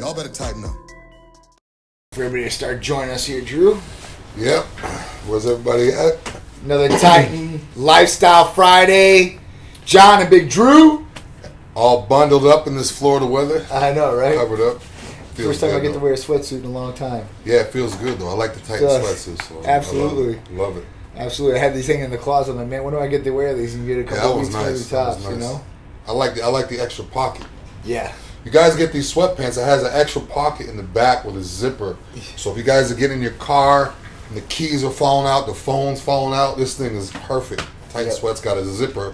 Y'all better tighten up. For everybody to start joining us here, Drew. Yep. Where's everybody at? Another Titan Lifestyle Friday. John and Big Drew. All bundled up in this Florida weather. I know, right? Covered up. First time I get to wear a sweatsuit in a long time. Yeah, it feels good though. I like the Titan sweatsuits. So absolutely. Love it. Absolutely. I had these hanging in the closet. I'm like, man, when do I get to wear these and get a couple of weeks nice. tops, Nice. you know? I like the extra pocket. Yeah. You guys get these sweatpants that has an extra pocket in the back with a zipper. So if you guys are getting in your car and the keys are falling out, the phone's falling out, this thing is perfect. Titan Sweat's got a zipper.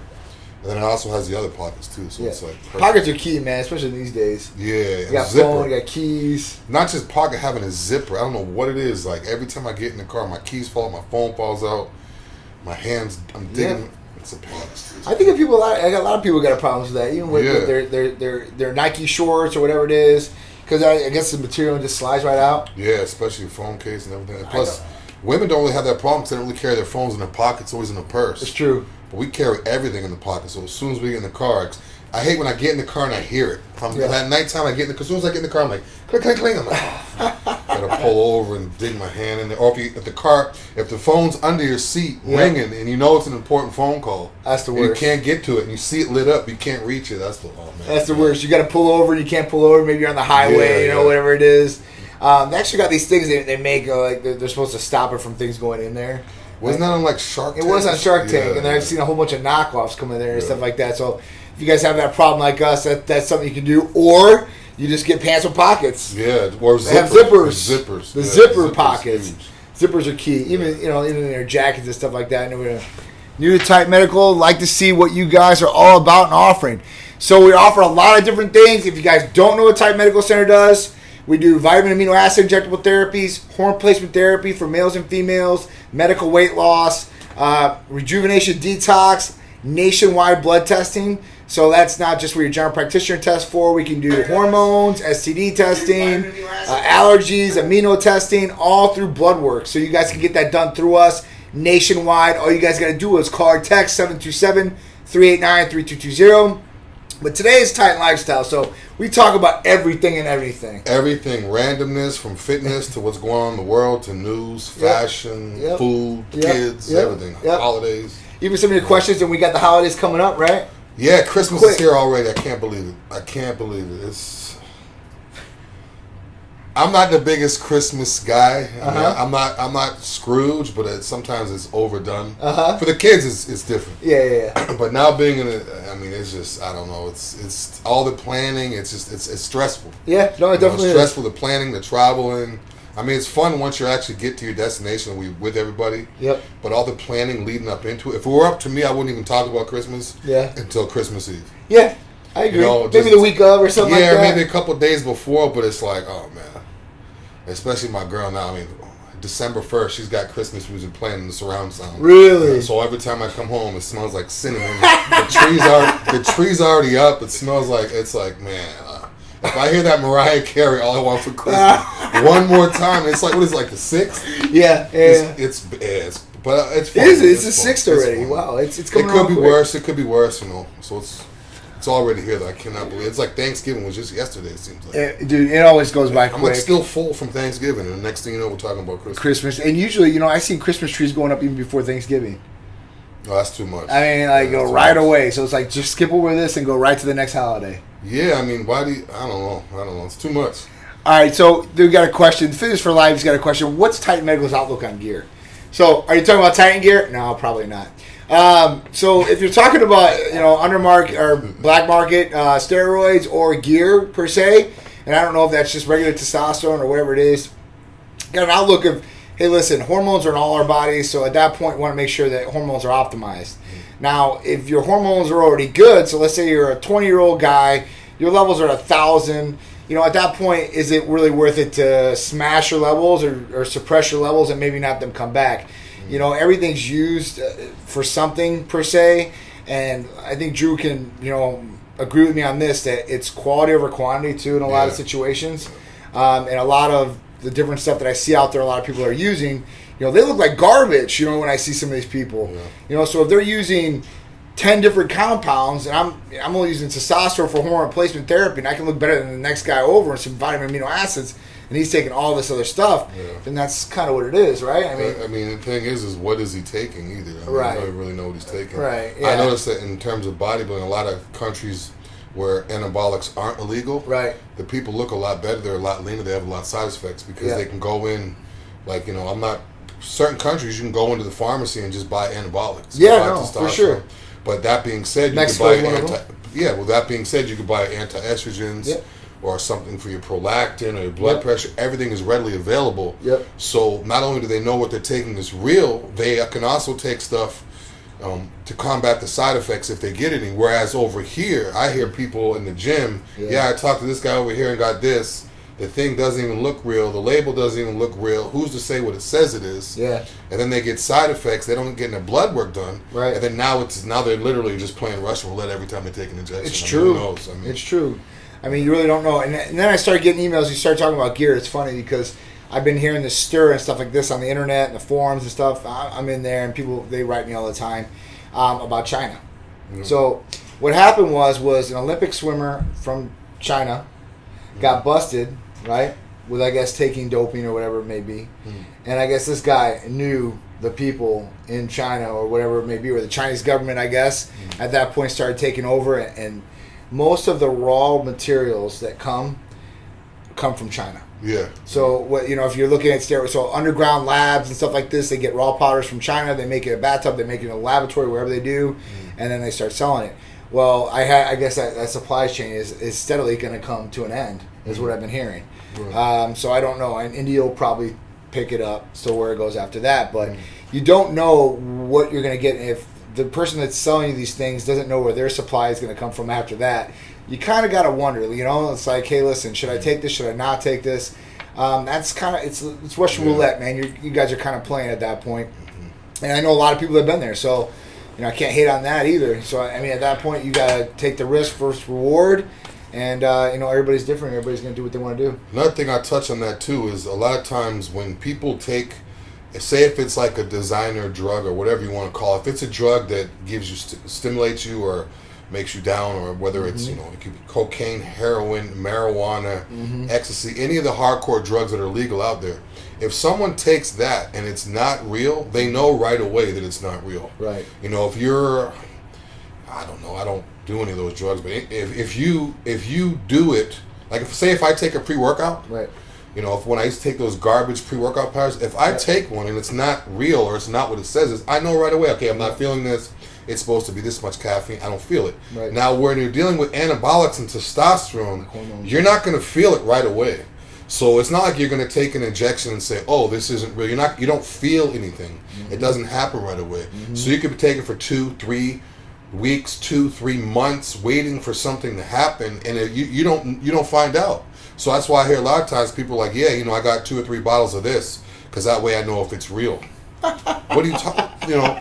And then it also has the other pockets too, so it's like perfect. Pockets are key, man, especially these days. Yeah, you got zipper. phone, you got keys. Not just pocket, having a zipper. I don't know what it is. Like every time I get in the car, my keys fall, my phone falls out, my hands. I'm digging. Yeah. It's a pain. I think if people, I got a lot of people got problems with that, even with their Nike shorts or whatever it is, because I guess the material just slides right out. Yeah, especially your phone case and everything. And plus, women don't really have that problem because they don't really carry their phones in their pockets, always in a purse. It's true. But we carry everything in the pocket. So as soon as we get in the car, I hate when I get in the car and I hear it. At nighttime, I get in the car. As soon as I get in the car, I'm like, clink, clink, clink. I'm like, gotta pull over and dig my hand in there. Or if the phone's under your seat ringing and you know it's an important phone call, that's the worst. You can't get to it and you see it lit up, you can't reach it. That's the That's the worst. You got to pull over and you can't pull over. Maybe you're on the highway, whatever it is. They actually got these things they make like they're supposed to stop it from things going in there. Wasn't that on like Shark Tank? It was on Shark Tank, and then I've seen a whole bunch of knockoffs come in there and stuff like that. So if you guys have that problem like us, that's something you can do. Or you just get pants with pockets. Yeah, or zippers. They have zippers. Zippers. The zipper pockets. Zippers are key. Even in their jackets and stuff like that. I know we're new to Titan Medical. Like to see what you guys are all about and offering. So we offer a lot of different things. If you guys don't know what Titan Medical Center does, we do vitamin amino acid injectable therapies, hormone replacement therapy for males and females, medical weight loss, rejuvenation detox, nationwide blood testing. So that's not just where your general practitioner tests for. We can do hormones, STD testing, allergies, amino testing, all through blood work. So you guys can get that done through us nationwide. All you guys got to do is call or text 727-389-3220. But today is Titan Lifestyle, so we talk about everything and everything. Everything, randomness, from fitness to what's going on in the world, to news, fashion, food, kids, everything, holidays. Even some of your questions, and we got the holidays coming up, right? Yeah, Christmas is here already. I can't believe it. I'm not the biggest Christmas guy. I mean, I'm not Scrooge, but sometimes it's overdone. For the kids, it's different. Yeah. But now being in it, I mean, it's just, I don't know. It's all the planning. It's just it's stressful. Yeah, no, it definitely is stressful. The planning, the traveling. I mean, it's fun once you actually get to your destination and we with everybody. Yep. But all the planning leading up into it. If it were up to me, I wouldn't even talk about Christmas. Until Christmas Eve. Yeah, I agree. Maybe the week of or something like that. Yeah, maybe a couple of days before. But it's like, oh man. Especially my girl now. I mean, December 1st, she's got Christmas music playing in the surround sound. Really? So every time I come home, it smells like cinnamon. the tree's already up. It smells like, it's like, man. If I hear that Mariah Carey, All I Want for Christmas, one more time, it's like, what is it, like the 6th? Yeah. It's but it's fun. It's the 6th already. Wow, it's coming. It could be worse. It could be worse. So it's already here. That I cannot believe. It's like Thanksgiving was just yesterday. It seems like. Dude, it always goes by quick. I'm like still full from Thanksgiving, and the next thing you know, we're talking about Christmas. And usually, I see Christmas trees going up even before Thanksgiving. Oh, that's too much. I mean, go right away. So it's like just skip over this and go right to the next holiday. Yeah, I mean, why do you, I don't know. It's too much. All right, so we got a question. Fitness for Life's got a question. What's Titan Medical's outlook on gear? So, are you talking about Titan gear? No, probably not. So, if you're talking about undermarket or black market steroids or gear per se, and I don't know if that's just regular testosterone or whatever it is, got an outlook of, hey, listen, hormones are in all our bodies, so at that point, we want to make sure that hormones are optimized. Now, if your hormones are already good, so let's say you're a 20-year-old guy, your levels are 1,000. At that point, is it really worth it to smash your levels or suppress your levels and maybe not them come back? Everything's used for something per se, and I think Drew can, agree with me on this, that it's quality over quantity too in a lot of situations. And a lot of the different stuff that I see out there, a lot of people are using, they look like garbage, when I see some of these people. So if they're using 10 different compounds, and I'm only using testosterone for hormone replacement therapy, and I can look better than the next guy over and some vitamin amino acids, and he's taking all this other stuff, then that's kind of what it is, right? I mean, the thing is what is he taking either? I mean, I don't really know what he's taking. Right. Yeah. I noticed that in terms of bodybuilding, a lot of countries where anabolics aren't illegal, the people look a lot better. They're a lot leaner. They have a lot of side effects because they can go in, like, certain countries you can go into the pharmacy and just buy anabolics. Yeah, no, for sure. But that being said, you can buy that being said, you can buy anti-estrogens or something for your prolactin or your blood pressure. Everything is readily available. So not only do they know what they're taking is real, they can also take stuff to combat the side effects if they get any. Whereas over here, I hear people in the gym, I talked to this guy over here and got this. The thing doesn't even look real. The label doesn't even look real. Who's to say what it says it is? And then they get side effects. They don't get their blood work done. And then now they're literally just playing Russian roulette every time they take an injection. It's true. Who knows? It's true. I mean, you really don't know. And then I started getting emails. You start talking about gear. It's funny because I've been hearing this stir and stuff like this on the internet and the forums and stuff. I'm in there, and people, they write me all the time about China. So what happened was an Olympic swimmer from China got busted, right, with, I guess, taking doping or whatever it may be. And I guess this guy knew the people in China or whatever it may be, or the Chinese government, I guess, at that point started taking over, and most of the raw materials that come from China. So what, if you're looking at steroids, so underground labs and stuff like this, they get raw powders from China. They make it in a bathtub. They make it in a laboratory, wherever they do, and then they start selling it. Well, I guess that supply chain is steadily going to come to an end, is what I've been hearing. So I don't know. And India will probably pick it up, so where it goes after that. But you don't know what you're going to get if the person that's selling you these things doesn't know where their supply is going to come from after that. You kind of got to wonder, it's like, hey, listen, should I take this? Should I not take this? That's kind of, it's Russian roulette, man. You guys are kind of playing at that point. And I know a lot of people have been there, so, I can't hate on that either. So, I mean, at that point, you got to take the risk versus reward. And, everybody's different. Everybody's going to do what they want to do. Another thing I touch on that, too, is a lot of times when people take, say if it's like a designer drug or whatever you want to call it, if it's a drug that gives you, stimulates you or makes you down, or whether it's, it could be cocaine, heroin, marijuana, ecstasy, any of the hardcore drugs that are legal out there. If someone takes that and it's not real, they know right away that it's not real. If you're, I don't know, I don't do any of those drugs, but if you do it, like if I take a pre-workout, when I used to take those garbage pre-workout powders, if I take one and it's not real or it's not what it says, I know right away, okay, I'm not feeling this. It's supposed to be this much caffeine. I don't feel it. Now, when you're dealing with anabolics and testosterone, you're not going to feel it right away. So it's not like you're going to take an injection and say, "Oh, this isn't real." You don't feel anything. It doesn't happen right away. So you could be taking for 2-3 weeks, 2-3 months, waiting for something to happen, and you don't find out. So that's why I hear a lot of times people are like, I got 2 or 3 bottles of this because that way I know if it's real. What are you talking?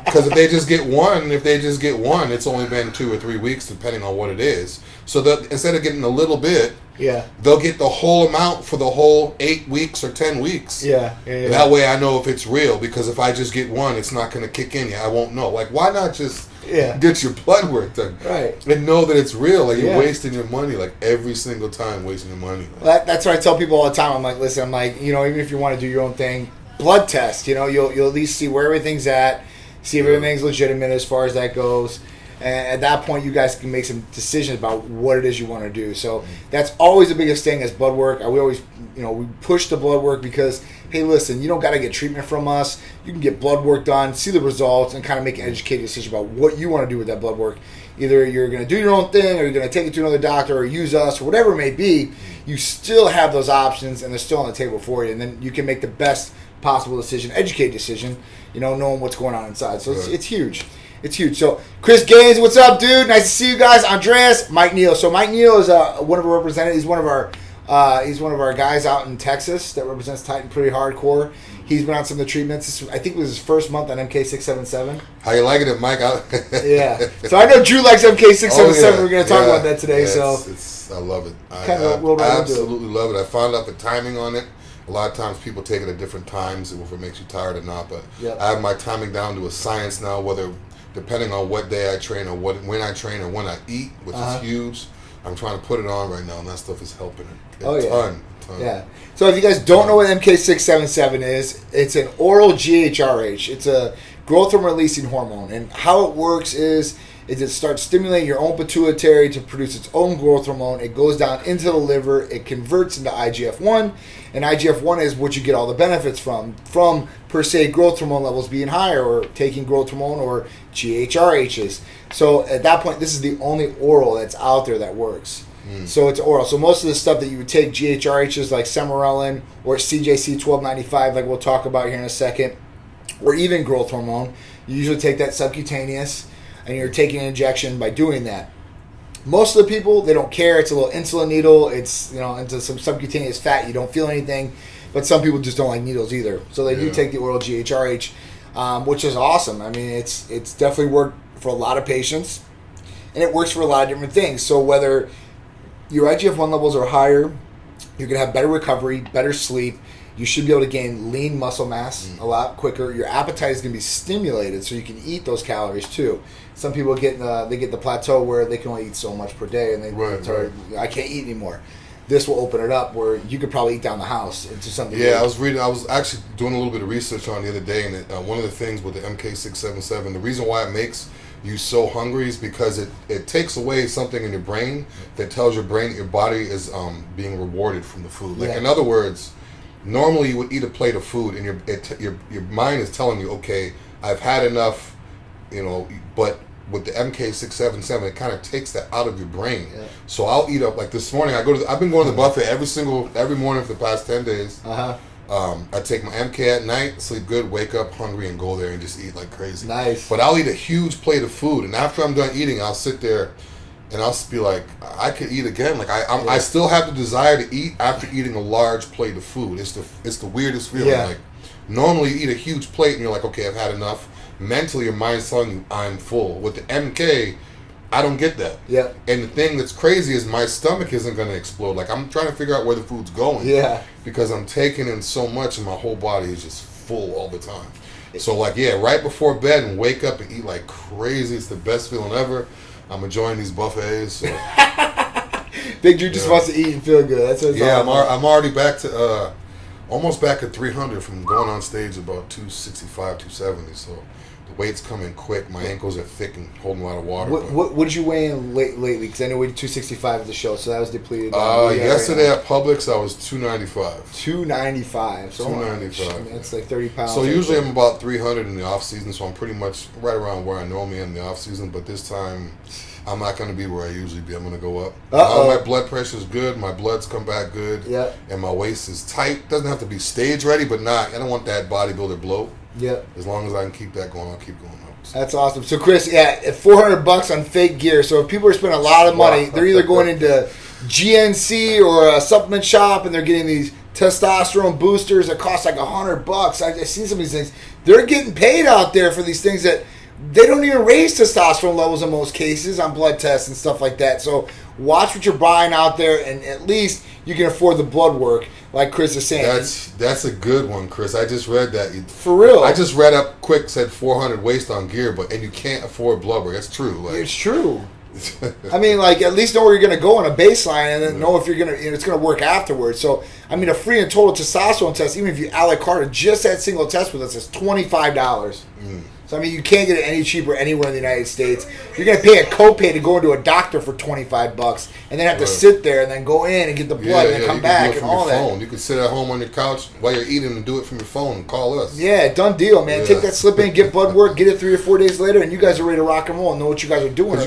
Because if they just get one, it's only been 2 or 3 weeks, depending on what it is. So that instead of getting a little bit, they'll get the whole amount for the whole 8 weeks or 10 weeks. That way, I know if it's real. Because if I just get one, it's not going to kick in. I won't know. Like, why not just get your blood work done, and know that it's real? Like you're wasting your money, like every single time, wasting your money. That's what I tell people all the time. I'm like, listen, even if you want to do your own thing, blood test. You'll at least see where everything's at, see if everything's legitimate as far as that goes. And at that point, you guys can make some decisions about what it is you want to do. So that's always the biggest thing is blood work. We always, we push the blood work because, hey, listen, you don't got to get treatment from us. You can get blood work done, see the results, and kind of make an educated decision about what you want to do with that blood work. Either you're going to do your own thing, or you're going to take it to another doctor, or use us, or whatever it may be. You still have those options, and they're still on the table for you. And then you can make the best possible decision, educated decision, knowing what's going on inside. So it's huge. It's huge. So Chris Gaines, what's up, dude? Nice to see you guys. Andreas, Mike Neal. So Mike Neal is one of our representatives. He's one of our guys out in Texas that represents Titan pretty hardcore. He's been on some of the treatments. I think it was his first month on MK677. How you liking it, Mike? Yeah. So I know Drew likes MK677. We're going to talk about that today. I love it. I absolutely love it. I found out the timing on it. A lot of times people take it at different times if it makes you tired or not. But I have my timing down to a science now, whether depending on what day I train or when I train or when I eat, which is huge. I'm trying to put it on right now, and that stuff is helping a ton. Yeah. So if you guys don't know what MK677 is, it's an oral GHRH. It's a growth hormone releasing hormone, and how it works is it starts stimulating your own pituitary to produce its own growth hormone. It goes down into the liver. It converts into IGF-1, and IGF-1 is what you get all the benefits from per se growth hormone levels being higher or taking growth hormone or GHRHs. So at that point, this is the only oral that's out there that works. So it's oral. So most of the stuff that you would take, GHRHs like Miramar or CJC 1295, like we'll talk about here in a second, or even growth hormone, you usually take that subcutaneous, and you're taking an injection by doing that. Most of the people, they don't care. It's a little insulin needle. It's, into some subcutaneous fat. You don't feel anything. But some people just don't like needles either. So they do take the oral GHRH, which is awesome. I mean, it's definitely worked for a lot of patients, and it works for a lot of different things. So whether your IGF-1 levels are higher, you're going to have better recovery, better sleep. You should be able to gain lean muscle mass a lot quicker. Your appetite is going to be stimulated, so you can eat those calories too. Some people get the plateau where they can only eat so much per day, and I can't eat anymore. This will open it up where you could probably eat down the house into something. Yeah, I was actually doing a little bit of research on the other day, and one of the things with the MK677, the reason why it makes you so hungry is because it takes away something in your brain that tells your brain that your body is being rewarded from the food. Like in other words, normally you would eat a plate of food and your mind is telling you, okay, I've had enough, but with the MK677, it kind of takes that out of your brain. Yeah. So I'll eat up, like this morning, I've been going to the buffet every morning for the past 10 days. I take my MK at night, sleep good, wake up hungry, and go there and just eat like crazy. Nice. But I'll eat a huge plate of food, and after I'm done eating, I'll sit there and I'll be like, I could eat again. Like I still have the desire to eat after eating a large plate of food. It's the weirdest feeling. Yeah. Like normally you eat a huge plate and you're like, okay, I've had enough. Mentally, your mind's telling you I'm full. With the MK, I don't get that. Yeah. And the thing that's crazy is my stomach isn't going to explode. Like I'm trying to figure out where the food's going. Yeah. Because I'm taking in so much and my whole body is just full all the time. So right before bed and wake up and eat like crazy. It's the best feeling ever. I'm enjoying these buffets. So. bigdru just wants to eat and feel good. That's what it's all about. I'm already back to almost back at 300 from going on stage about 265, 270. So the weight's coming quick. My ankles are thick and holding a lot of water. What did you weigh in lately? Because I know we did 265 at the show, so that was depleted. Yesterday at Publix, I was 295. 295. So 295. That's like 30 pounds. So usually I'm about 300 in the off season, so I'm pretty much right around where I normally am in the off season. But this time, I'm not going to be where I usually be. I'm going to go up. My blood pressure is good. My blood's come back good. Yeah. And my waist is tight. Doesn't have to be stage ready, but I don't want that bodybuilder bloat. Yeah. As long as I can keep that going, I'll keep going up. So. That's awesome. So Chris, $400 on fake gear. So if people are spending a lot of money, they're either going into GNC or a supplement shop and they're getting these testosterone boosters that cost like $100. I've seen some of these things. They're getting paid out there for these things that they don't even raise testosterone levels in most cases on blood tests and stuff like that. So watch what you're buying out there, and at least you can afford the blood work, like Chris is saying. That's a good one, Chris. I just read that. For real. I just read up quick, said 400 waist on gear, and you can't afford blood work. That's true. It's true. I mean, at least know where you're going to go on a baseline, and then know if you're going to, it's going to work afterwards. So, I mean, a free and total testosterone test, even if you a la carte just that single test with us, is $25. So, I mean, you can't get it any cheaper anywhere in the United States. You're going to pay a copay to go into a doctor for $25 and then have to sit there and then go in and get the blood and then come back and all that. Phone. You can sit at home on your couch while you're eating and do it from your phone and call us. Yeah, done deal, man. Take that slip in, get blood work, get it 3 or 4 days later, and you guys are ready to rock and roll and know what you guys are doing.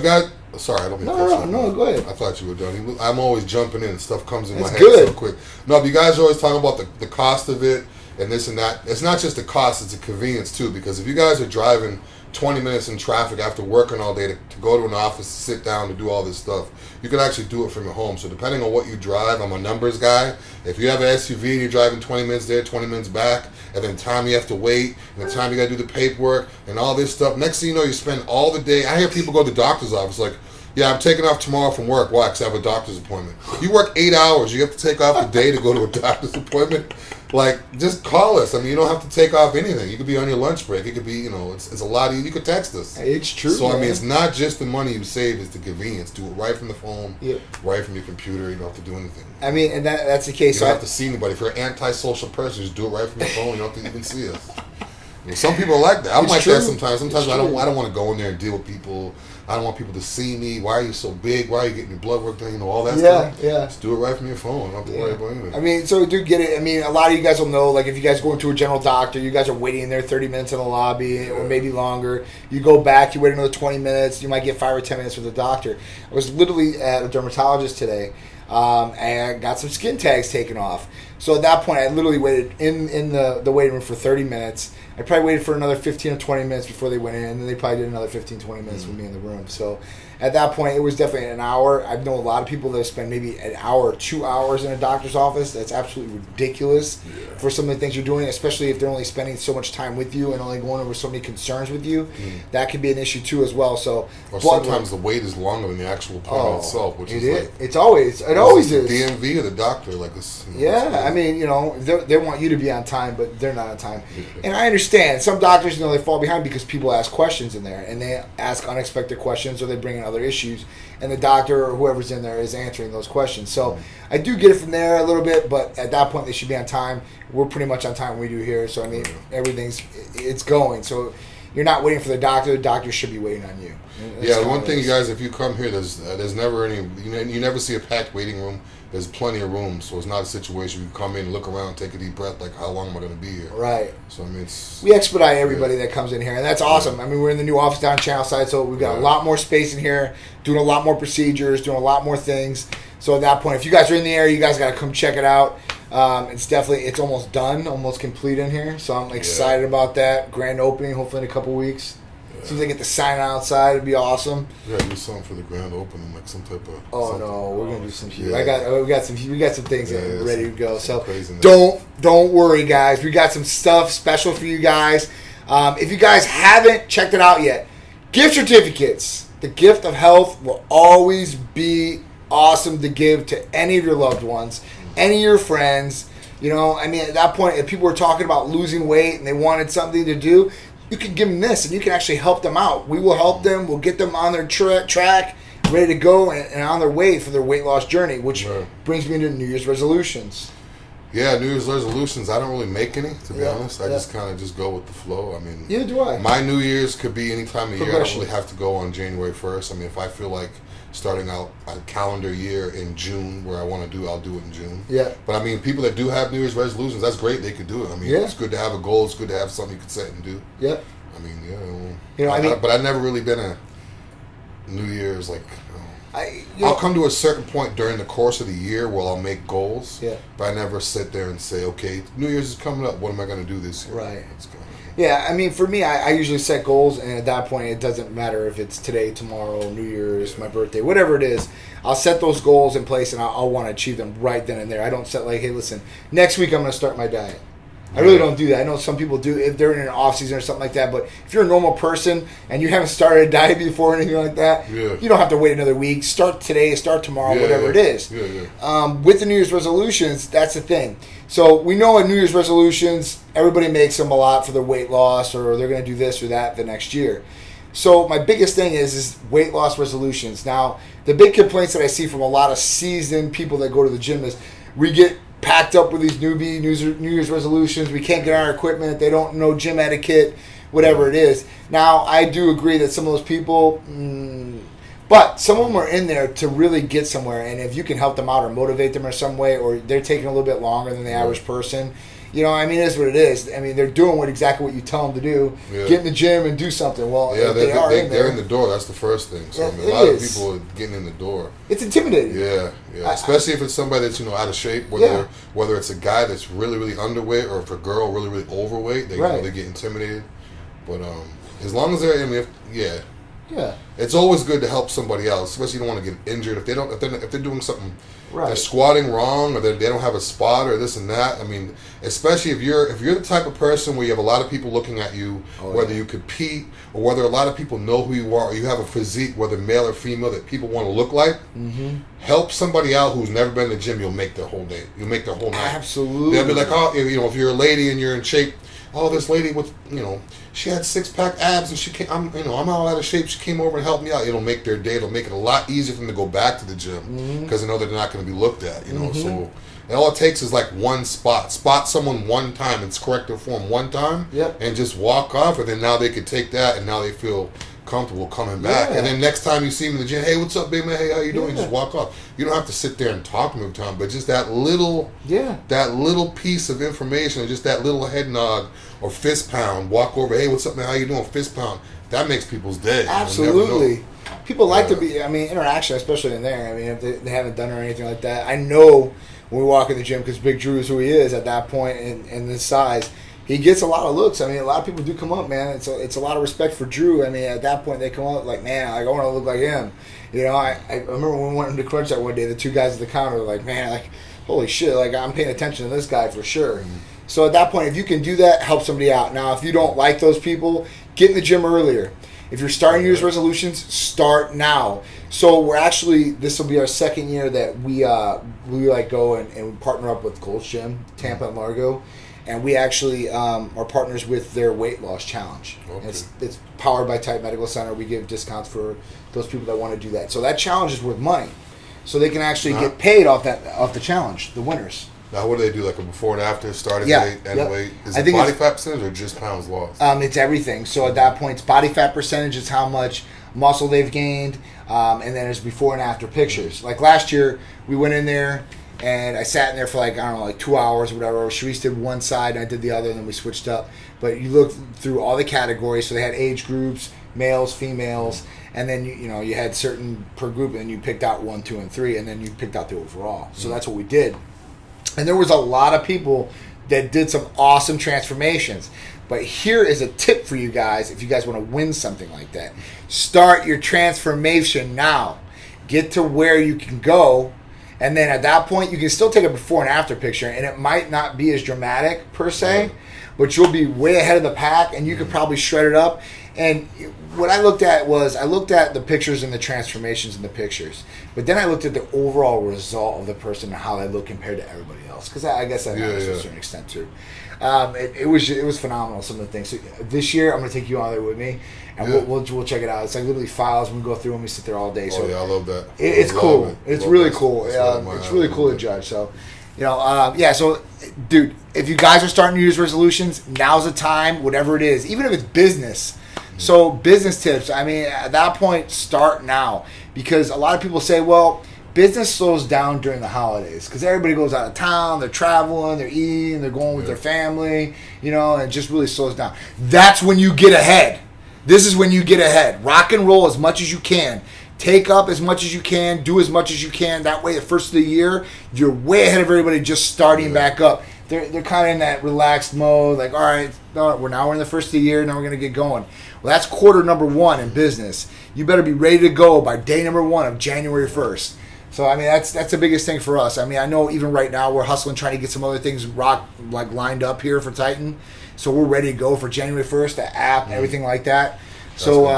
Sorry, I don't mean to No, go ahead. I thought you were done. I'm always jumping in and stuff comes in my head good. so quick. No, but you guys are always talking about the cost of it and this and that. It's not just the cost, it's the convenience too, because if you guys are driving 20 minutes in traffic after working all day to go to an office, to sit down, to do all this stuff, you can actually do it from your home. So depending on what you drive, I'm a numbers guy. If you have an SUV and you're driving 20 minutes there, 20 minutes back, and then time you have to wait, and the time you got to do the paperwork and all this stuff, next thing you know, you spend all the day. I hear people go to the doctor's office like, yeah, I'm taking off tomorrow from work. Why? Because I have a doctor's appointment. You work 8 hours. You have to take off the day to go to a doctor's appointment. Like, just call us. I mean, you don't have to take off anything. You could be on your lunch break. It could be, it's a lot easier. You could text us. It's true. So, man. I mean, it's not just the money you save, it's the convenience. Do it right from the phone, Yep. right from your computer. You don't have to do anything. I mean, and that's the case. You don't have to see anybody. If you're an antisocial person, just do it right from your phone. You don't have to even see us. Some people are like that. I'm like that sometimes. Sometimes I don't want to go in there and deal with people. I don't want people to see me. Why are you so big? Why are you getting your blood work done? All that stuff. Yeah. Just do it right from your phone. You don't have to worry about anything. I mean, so we do get it. I mean, a lot of you guys will know, like, if you guys go into a general doctor, you guys are waiting in there 30 minutes in the lobby or maybe longer. You go back, you wait another 20 minutes. You might get 5 or 10 minutes with the doctor. I was literally at a dermatologist today, and I got some skin tags taken off. So at that point, I literally waited in the waiting room for 30 minutes. I probably waited for another 15 or 20 minutes before they went in, and then they probably did another 15, 20 minutes with me in the room. So at that point, it was definitely an hour. I've known a lot of people that have spent maybe an hour or 2 hours in a doctor's office. That's absolutely ridiculous for some of the things you're doing, especially if they're only spending so much time with you and only going over so many concerns with you. That could be an issue too as well. So, or sometimes the wait is longer than the actual appointment itself, which is like it always is. The DMV or the doctor, like this. I mean, they want you to be on time, but they're not on time. And I understand some doctors, they fall behind because people ask questions in there, and they ask unexpected questions, or they bring in other issues, and the doctor or whoever's in there is answering those questions. So I do get it from there a little bit, but at that point they should be on time. We're pretty much on time when we do here, so I mean it's going. So you're not waiting for the doctor should be waiting on you. That's one thing, you guys, if you come here, there's never any, you never see a packed waiting room. There's plenty of room, so it's not a situation you come in, look around, take a deep breath, like, how long am I going to be here? Right. So, I mean, we expedite everybody that comes in here, and that's awesome. I mean, we're in the new office down Channel Side, so we've got a lot more space in here, doing a lot more procedures, doing a lot more things. So at that point, if you guys are in the area, you guys got to come check it out. It's almost done, almost complete in here, so I'm excited about that. Grand opening, hopefully in a couple weeks. As soon as I get the sign outside, it'd be awesome. We gotta do something for the grand opening, like some type of. Oh no, we're gonna do some shit. We got some things ready to go. So craziness. don't worry, guys. We got some stuff special for you guys. If you guys haven't checked it out yet, gift certificates. The gift of health will always be awesome to give to any of your loved ones, any of your friends. I mean, at that point, if people were talking about losing weight and they wanted something to do, you can give them this, and you can actually help them out. We will help them. We'll get them on their track, ready to go, and on their way for their weight loss journey, which brings me into New Year's resolutions. Yeah, New Year's resolutions, I don't really make any, to be honest. I just kind of just go with the flow. I mean, do I. My New Year's could be any time of year. I don't really have to go on January 1st. I mean, if I feel like starting out a calendar year in June where I want to do, I'll do it in June. Yeah. But I mean, people that do have New Year's resolutions, that's great. They could do it. I mean, it's good to have a goal. It's good to have something you can set and do. Yeah. I mean, but I've never really been a New Year's like. I'll come to a certain point during the course of the year where I'll make goals. Yeah. But I never sit there and say, okay, New Year's is coming up. What am I going to do this year? Right. Yeah, I mean, for me, I usually set goals, and at that point, it doesn't matter if it's today, tomorrow, New Year's, my birthday, whatever it is. I'll set those goals in place, and I'll want to achieve them right then and there. I don't set like, hey, listen, next week I'm going to start my diet. I really don't do that. I know some people do if they're in an off season or something like that. But if you're a normal person and you haven't started a diet before or anything like that, you don't have to wait another week. Start today, start tomorrow, whatever it is. With the New Year's resolutions, that's the thing. So we know at New Year's resolutions, everybody makes them a lot for their weight loss, or they're going to do this or that the next year. So my biggest thing is weight loss resolutions. Now, the big complaints that I see from a lot of seasoned people that go to the gym is we get packed up with these New Year's resolutions. We can't get our equipment. They don't know gym etiquette, whatever it is. Now, I do agree that some of those people, but some of them are in there to really get somewhere. And if you can help them out or motivate them in some way, or they're taking a little bit longer than the average person, I mean, it is what it is. I mean, they're doing exactly what you tell them to do. Get in the gym and do something. Well, they're in the door. That's the first thing. So I mean, a lot of people are getting in the door. It's intimidating. Yeah. Especially if it's somebody that's out of shape. Whether it's a guy that's really, really underweight, or if a girl really, really overweight, they get intimidated. But as long as they're, it's always good to help somebody else. Especially you don't want to get injured if they're doing something they're squatting wrong, or they don't have a spot, or this and that. I mean, especially if you're the type of person where you have a lot of people looking at you, whether you compete or whether a lot of people know who you are, or you have a physique, whether male or female, that people want to look like. Help somebody out who's never been to the gym. You'll make their whole day. You'll make their whole night. Absolutely. They'll be like, oh, if you're a lady and you're in shape. Oh, this lady with, she had 6-pack abs and she came, I'm all out of shape. She came over and helped me out. It'll make their day. It'll make it a lot easier for them to go back to the gym because they know they're not going to be looked at, So and all it takes is like one spot. Spot someone one time, it's corrective form one time, and just walk off. And then now they can take that and now they feel comfortable coming back. And then next time you see them in the gym, hey, what's up, big man? Hey, how you doing? You just walk off. You don't have to sit there and talk to them every time, but just that little piece of information, or just that little head nod or fist pound, walk over, hey, what's up, man? How you doing? Fist pound. That makes people's day. Absolutely. People like to be, interaction, especially in there. If they haven't done it or anything like that. I know when we walk in the gym, because Big Drew is who he is at that point and this size, he gets a lot of looks. A lot of people do come up, man. It's a lot of respect for Drew. at that point, they come up like, man, I want to look like him. I remember when we went into crunch that one day, the two guys at the counter were like, man, holy shit, I'm paying attention to this guy for sure. So at that point, if you can do that, help somebody out. Now, if you don't like those people, get in the gym earlier. If you're starting New Year's resolutions, start now. So we're actually, this will be our second year that we go and partner up with Gold's Gym, Tampa and Largo. And we actually are partners with their weight loss challenge. Okay. It's powered by Titan Medical Center. We give discounts for those people that want to do that. So that challenge is worth money. So they can actually get paid off the challenge, the winners. Now, what do they do? Like a before and after, starting weight, end weight? Is it body fat percentage or just pounds lost? It's everything. So at that point, it's body fat percentage. It's how much muscle they've gained. And then there's before and after pictures. Like last year, we went in there. And I sat in there for 2 hours or whatever. Sharice did one side and I did the other, and then we switched up. But you look through all the categories. So they had age groups, males, females, and then you had certain per group, and you picked out 1, 2, and 3, and then you picked out the overall. So that's what we did. And there was a lot of people that did some awesome transformations. But here is a tip for you guys if you guys want to win something like that. Start your transformation now. Get to where you can go. And then at that point, you can still take a before and after picture, and it might not be as dramatic per se, but you'll be way ahead of the pack, and you could probably shred it up. And what I looked at the pictures and the transformations in the pictures, but then I looked at the overall result of the person and how they look compared to everybody else, because I guess that matters to a certain extent too. It was phenomenal, some of the things. So this year, I'm going to take you on there with me, and we'll check it out. It's literally files. We go through them. We sit there all day. So I love that. It's cool. It's really cool. It's really cool to judge. So, So, dude, if you guys are starting New Year's resolutions, now's the time. Whatever it is, even if it's business. So business tips. At that point, start now, because a lot of people say, well, business slows down during the holidays because everybody goes out of town, they're traveling, they're eating, they're going with their family, and it just really slows down. That's when you get ahead. This is when you get ahead. Rock and roll as much as you can. Take up as much as you can. Do as much as you can. That way, the first of the year, you're way ahead of everybody just starting back up. They're kind of in that relaxed mode, like, all right, we're in the first of the year, now we're going to get going. Well, that's quarter number 1 in business. You better be ready to go by day number 1 of January 1st. So, that's the biggest thing for us. I know even right now we're hustling, trying to get some other things lined up here for Titan. So we're ready to go for January 1st, the app, everything like that. So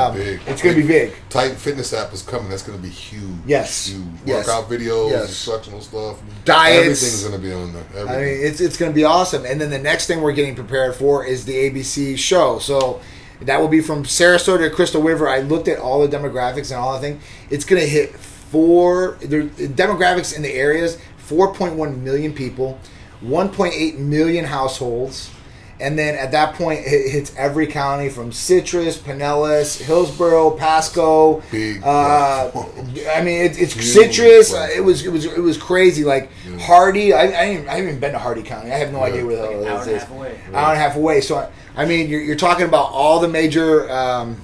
it's going to be big. Titan Fitness app is coming. That's going to be huge. Yes. Huge. Workout videos, instructional stuff. Diets. Everything's going to be on there. Everything. It's going to be awesome. And then the next thing we're getting prepared for is the ABC show. So that will be from Sarasota to Crystal River. I looked at all the demographics and all the things. It's going to hit the demographics in the areas, 4.1 million people, 1.8 million households. And then at that point, it hits every county from Citrus, Pinellas, Hillsborough, Pasco. Big. It's Citrus. It was crazy. Hardy. I haven't even been to Hardy County. I have no idea where the hell it is. Hour and a half away. So you're talking about all the major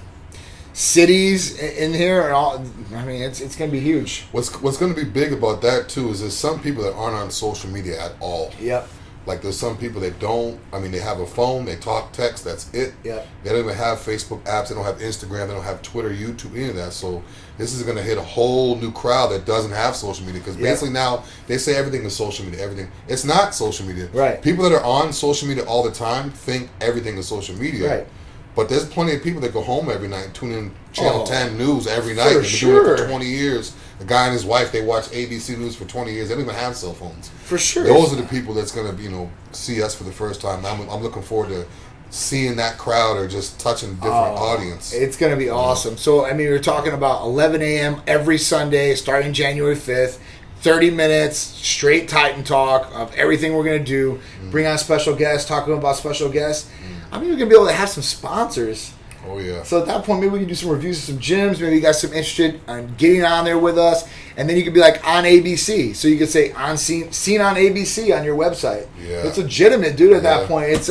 cities in here, and all. It's going to be huge. What's going to be big about that too is there's some people that aren't on social media at all. Yep. Like there's some people that don't. I mean, they have a phone, they talk text, that's it. Yeah. They don't even have Facebook apps. They don't have Instagram. They don't have Twitter, YouTube, any of that. So this is going to hit a whole new crowd that doesn't have social media because basically now they say everything is social media. Everything. It's not social media. Right. People that are on social media all the time think everything is social media. Right. But there's plenty of people that go home every night and tune in Channel 10 News every night. For They've been doing it for 20 years. The guy and his wife, they watch ABC News for 20 years. They don't even have cell phones. For sure. Those are the people that's going to, see us for the first time. I'm looking forward to seeing that crowd or just touching a different audience. It's going to be awesome. So, I mean, we're talking about 11 a.m. every Sunday starting January 5th. 30 minutes, straight Titan talk of everything we're going to do. Bring on special guests, talking about special guests. I mean, we're going to be able to have some sponsors. Oh, yeah. So at that point, maybe we can do some reviews of some gyms. Maybe you got some interested in getting on there with us. And then you could be like on ABC. So you could say seen on ABC on your website. Yeah. It's legitimate, dude, at that point. It's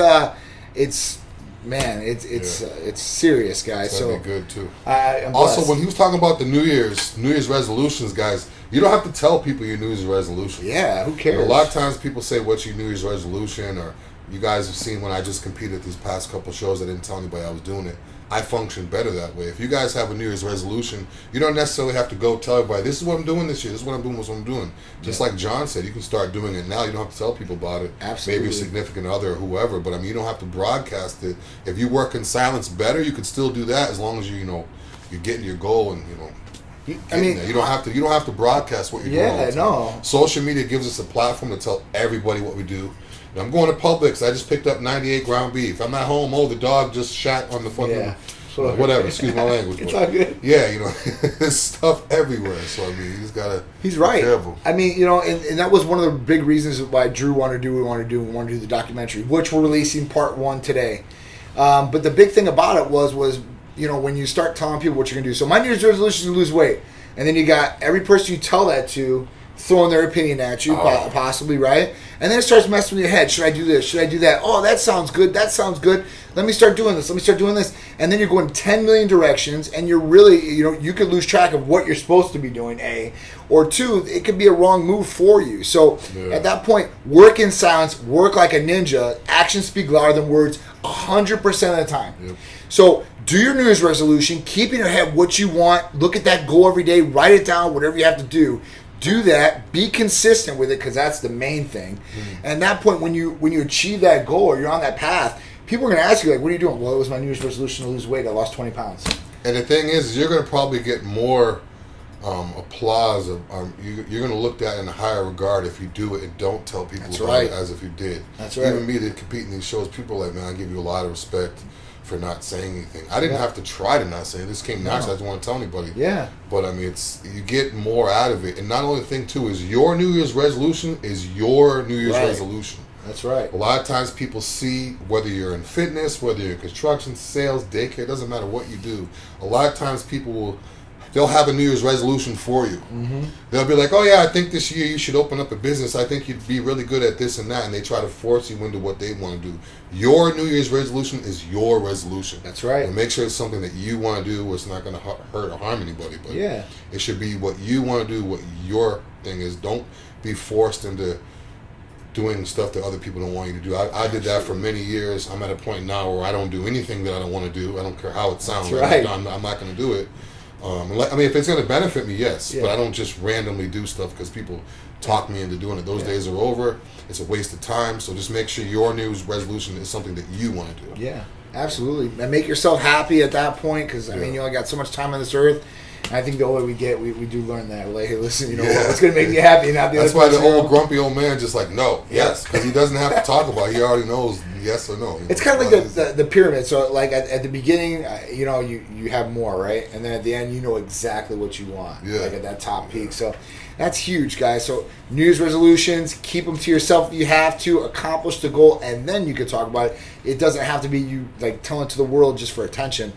serious, guys. It's so be good, too. I'm also, blessed. when he was talking about the New Year's resolutions, guys, you don't have to tell people your New Year's resolution. Yeah, who cares? A lot of times people say, what's your New Year's resolution? Or you guys have seen when I just competed these past couple shows, I didn't tell anybody I was doing it. I function better that way. If you guys have a New Year's resolution, you don't necessarily have to go tell everybody, this is what I'm doing this year, this is what I'm doing, Just like John said, you can start doing it now. You don't have to tell people about it. Absolutely. Maybe your significant other or whoever, but I mean, you don't have to broadcast it. If you work in silence better, you could still do that as long as you're getting your goal and, you don't have to broadcast what you're doing. Yeah, no. Social media gives us a platform to tell everybody what we do. I'm going to Publix. I just picked up 98 ground beef. I'm at home. Oh, the dog just shat on the fucking whatever. Excuse my language. It's all good. Yeah, there's stuff everywhere. So I mean, you just gotta. He's right. Be careful. I mean, and that was one of the big reasons why Drew wanted to do what we wanted to do. We wanted to do the documentary, which we're releasing part 1 today. But the big thing about it was when you start telling people what you're gonna do. So my New Year's resolution is to lose weight, and then you got every person you tell that to throwing their opinion at you, possibly, right? And then it starts messing with your head. Should I do this? Should I do that? Oh, that sounds good. That sounds good. Let me start doing this. Let me start doing this. And then you're going 10 million directions, and you're really, you could lose track of what you're supposed to be doing, A. Or 2, it could be a wrong move for you. So at that point, work in silence, work like a ninja. Actions speak louder than words 100% of the time. Yep. So do your New Year's resolution. Keep in your head what you want. Look at that goal every day. Write it down, whatever you have to do. Do that. Be consistent with it because that's the main thing. And at that point, when you achieve that goal or you're on that path, people are going to ask you, like, what are you doing? Well, it was my New Year's resolution to lose weight. I lost 20 pounds. And the thing is you're going to probably get more applause. You're going to look at it in a higher regard if you do it and don't tell people about it as if you did. That's right. Even me that compete in these shows, people are like, man, I give you a lot of respect for not saying anything. I didn't have to try to not say it. This came naturally. I didn't want to tell anybody. Yeah. But I mean, you get more out of it. And not only the thing too is your New Year's resolution is your New Year's resolution. That's right. A lot of times people see whether you're in fitness, whether you're in construction, sales, daycare, it doesn't matter what you do. A lot of times they'll have a New Year's resolution for you. Mm-hmm. They'll be like, oh yeah, I think this year you should open up a business. I think you'd be really good at this and that. And they try to force you into what they want to do. Your New Year's resolution is your resolution. That's right. And make sure it's something that you want to do where it's not going to hurt or harm anybody. But it should be what you want to do, what your thing is. Don't be forced into doing stuff that other people don't want you to do. I did that for many years. I'm at a point now where I don't do anything that I don't want to do. I don't care how it sounds. That's right. I'm not going to do it. I mean, if it's going to benefit me, yes. But I don't just randomly do stuff because people talk me into doing it. Those days are over. It's a waste of time. So just make sure your New Year's resolution is something that you want to do. Yeah, absolutely. And make yourself happy at that point because, I mean, you only got so much time on this earth. And I think the older we get, we do learn that. We're like, hey, listen, what's going to make me happy? Not the That's why the old grumpy old man just like, no, yes. Because he doesn't have to talk about it. He already knows yes or no. It's kind of like the pyramid. So, like, at the beginning, you have more, right? And then at the end, you know exactly what you want. Yeah. Like at that top peak. So, that's huge, guys. So, New Year's resolutions, keep them to yourself if you have to, accomplish the goal, and then you can talk about it. It doesn't have to be you, like, telling it to the world just for attention.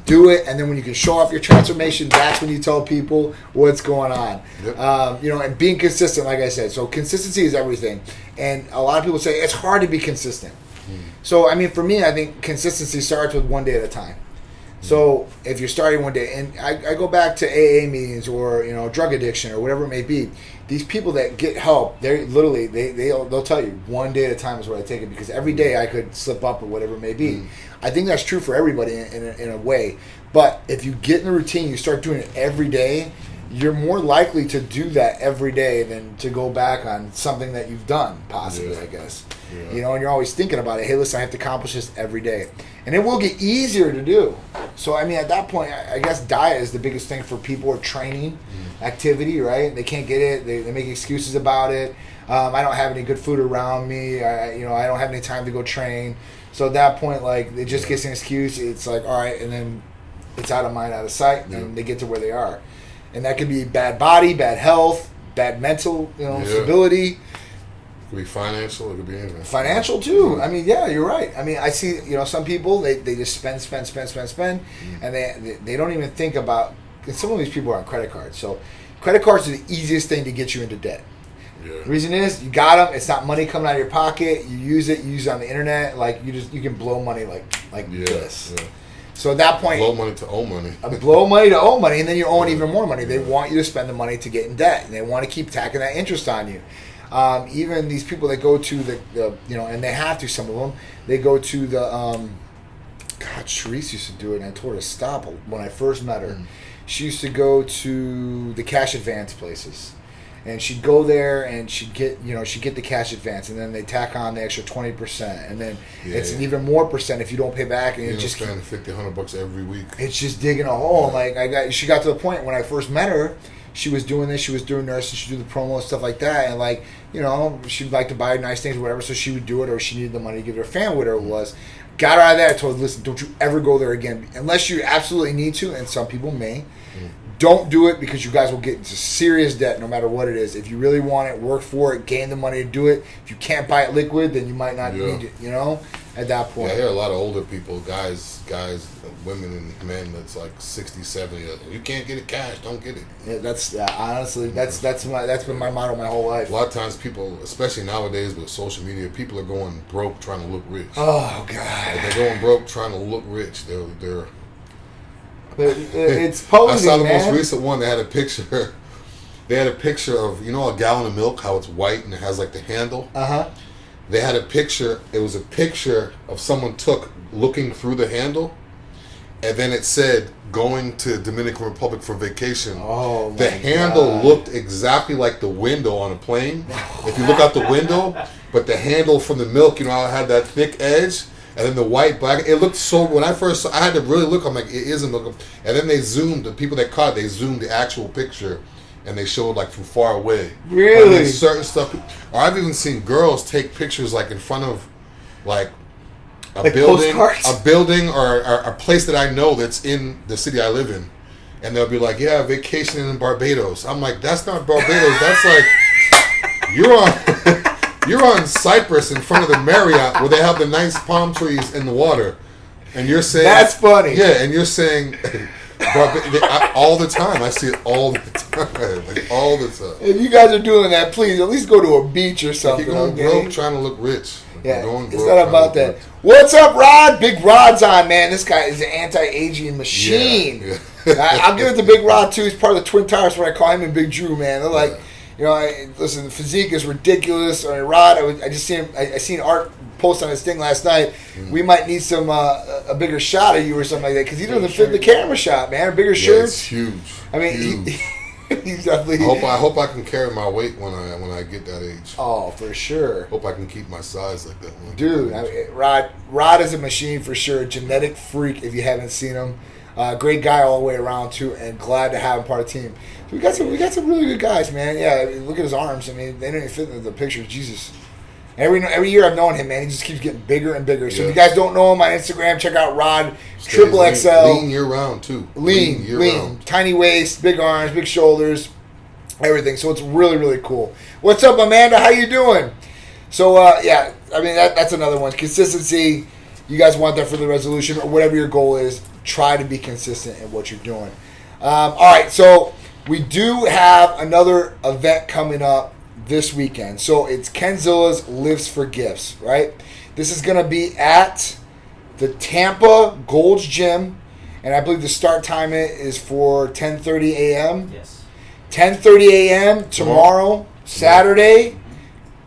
Do it, and then when you can show off your transformation, that's when you tell people what's going on. Yep. And being consistent, like I said. So, consistency is everything. And a lot of people say, it's hard to be consistent. So, I mean, for me, I think consistency starts with one day at a time. So if you're starting one day, and I go back to AA meetings or drug addiction or whatever it may be, these people that get help, they're literally they'll tell you 1 day at a time is what I take it, because every day I could slip up or whatever it may be. I think that's true for everybody in a way. But if you get in the routine, you start doing it every day, you're more likely to do that every day than to go back on something that you've done, possibly, I guess. Yeah. And you're always thinking about it. Hey, listen, I have to accomplish this every day. And it will get easier to do. So, I mean, at that point, I guess diet is the biggest thing for people, or training, activity, right? They can't get it. They make excuses about it. I don't have any good food around me. I don't have any time to go train. So at that point, like, it just gets an excuse. It's like, all right, and then it's out of mind, out of sight, and they get to where they are. And that could be bad body, bad health, bad mental, stability. It could be financial. It could be anything. Financial too. I mean, yeah, you're right. I mean, I see, some people, they just spend, and they don't even think about. And some of these people are on credit cards. So, credit cards are the easiest thing to get you into debt. Yeah. The reason is you got them. It's not money coming out of your pocket. You use it on the internet. Like you can blow money like this. Yeah. So at that point, blow money to owe money. Blow money to owe money, and then you're owing even more money. They want you to spend the money to get in debt, and they want to keep tacking that interest on you. Even these people that go to the and they have to, some of them, they go to the, God, Sharice used to do it, and I told her to stop when I first met her. She used to go to the cash advance places. And she'd go there and she'd get the cash advance, and then they tack on the extra 20%, and then it's an even more percent if you don't pay back, and just spend $50-$100 every week. It's just digging a hole. Like she got to the point when I first met her, she was doing this, she was doing nursing, she'd do the promo and stuff like that, and she'd like to buy nice things or whatever, so she would do it, or she needed the money to give to her family, whatever it was. Got her out of there. I told her, listen, don't you ever go there again unless you absolutely need to, and some people may. Don't do it, because you guys will get into serious debt no matter what it is. If you really want it, work for it, gain the money to do it. If you can't buy it liquid, then you might not need it, at that point. Yeah, I hear a lot of older people, guys, women and men that's like 60, 70. You can't get it cash, don't get it. Yeah, that's honestly, that's been my motto my whole life. A lot of times people, especially nowadays with social media, people are going broke trying to look rich. Oh, God. They're going broke trying to look rich. They're it's posing, I saw the man. most recent one. They had a picture. They had a picture of a gallon of milk, how it's white and it has like the handle. They had a picture. It was a picture of someone took looking through the handle, and then it said going to Dominican Republic for vacation. Oh, my the handle looked exactly like the window on a plane. If you look out the window, but the handle from the milk, it had that thick edge. And then the white, black, it looked so, when I first saw, I had to really look, I'm like, it isn't looking. And then they zoomed, the people that caught it, they zoomed the actual picture, and they showed like from far away. Really? Certain stuff. Or I've even seen girls take pictures like in front of like a building or a place that I know that's in the city I live in. And they'll be like, yeah, vacationing in Barbados. I'm like, that's not Barbados. That's like, You're on Cyprus in front of the Marriott where they have the nice palm trees in the water. And you're saying... That's funny. Yeah, and you're saying... all the time. I see it all the time. Like, all the time. If you guys are doing that, please at least go to a beach or something. You're going broke trying to look rich. Yeah, it's not about that. What's up, Rod? Big Rod's on, man. This guy is an anti-aging machine. Yeah. I'll give it to Big Rod, too. He's part of the Twin Towers, what I call him, and Bigdru, man. They're like... listen, the physique is ridiculous. Rod, I just seen him. I seen Art post on his thing last night. We might need some a bigger shot of you or something like that, because he doesn't fit the camera shot, man. Bigger shirts. It's huge. I mean, he's definitely. I hope I can carry my weight when I get that age. Oh, for sure. Hope I can keep my size like that. Dude, Rod is a machine for sure. Genetic freak. If you haven't seen him, great guy all the way around too, and glad to have him part of the team. We got some really good guys, man. Yeah, look at his arms. I mean, they don't even fit in the picture. Jesus. Every year I've known him, man, he just keeps getting bigger and bigger. So if you guys don't know him on Instagram, check out Rod Triple XL. Lean year round too. Lean. Tiny waist, big arms, big shoulders, everything. So it's really, really cool. What's up, Amanda? How you doing? So I mean that's another one. Consistency. You guys want that for the resolution or whatever your goal is. Try to be consistent in what you're doing. All right, so we do have another event coming up this weekend. So it's Kenzilla's Lives for Gifts, right? This is going to be at the Tampa Gold's Gym, And I believe the start time is for 10:30 a.m. Yes. 10:30 a.m. tomorrow, Saturday,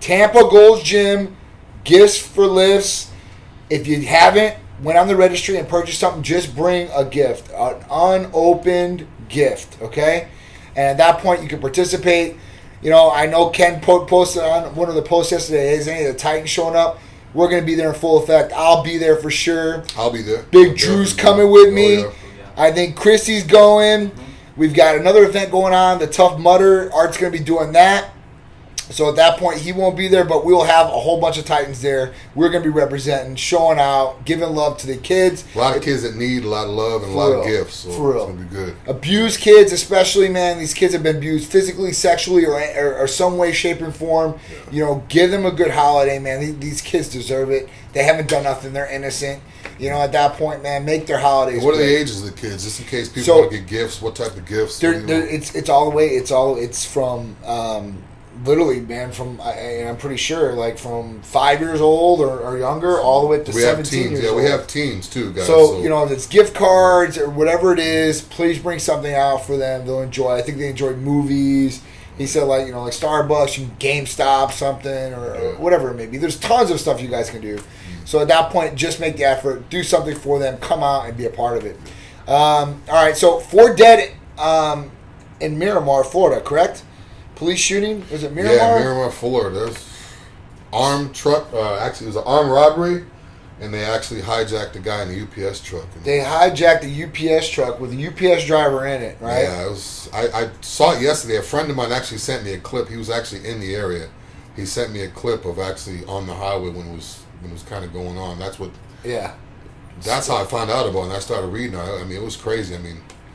Tampa Gold's Gym, gifts for lifts. If you haven't went on the registry and purchased something, just bring a gift, an unopened gift, okay? And at that point, you can participate. You know, I know Ken posted on one of the posts yesterday, is any of the Titans showing up? We're going to be there in full effect. I'll be there for sure. I'll be there. Big Drew's coming with me. Oh, yeah. I think Christy's going. We've got another event going on. The Tough Mudder. Art's going to be doing that. So at that point, he won't be there, but we'll have a whole bunch of Titans there. We're going to be representing, showing out, giving love to the kids. A lot of kids that need a lot of love and a lot of gifts. So for real. It's going to be good. Abused kids, especially, man. These kids have been abused physically, sexually, or some way, shape, and form. Yeah. You know, give them a good holiday, man. These kids deserve it. They haven't done nothing. They're innocent. You know, at that point, man, make their holidays. What are good. the ages of the kids, just in case people want to get gifts? What type of gifts? It's all the way. It's from literally, man. From I'm pretty sure, like from 5 years old or younger, all the way to 17 years old. Yeah, we have teens too, guys. So you know, if it's gift cards or whatever it is, please bring something out for them. They'll enjoy. I think they enjoy movies. He said, like, you know, like Starbucks, GameStop, something, or whatever it may be. There's tons of stuff you guys can do. So at that point, just make the effort, do something for them, come out and be a part of it. All right, so 4 dead in Miramar, Florida, correct? Police shooting? Was it Miramar? Yeah, Miramar, Florida. There's armed truck. Actually, it was an armed robbery, and they actually hijacked the guy in the UPS truck. They hijacked the UPS truck with a UPS driver in it, right? Yeah, it was. I saw it yesterday. A friend of mine actually sent me a clip. He was actually in the area. He sent me a clip of actually on the highway when it was kind of going on. That's what. Yeah. That's how I found out about it, and I started reading. I mean, it was crazy.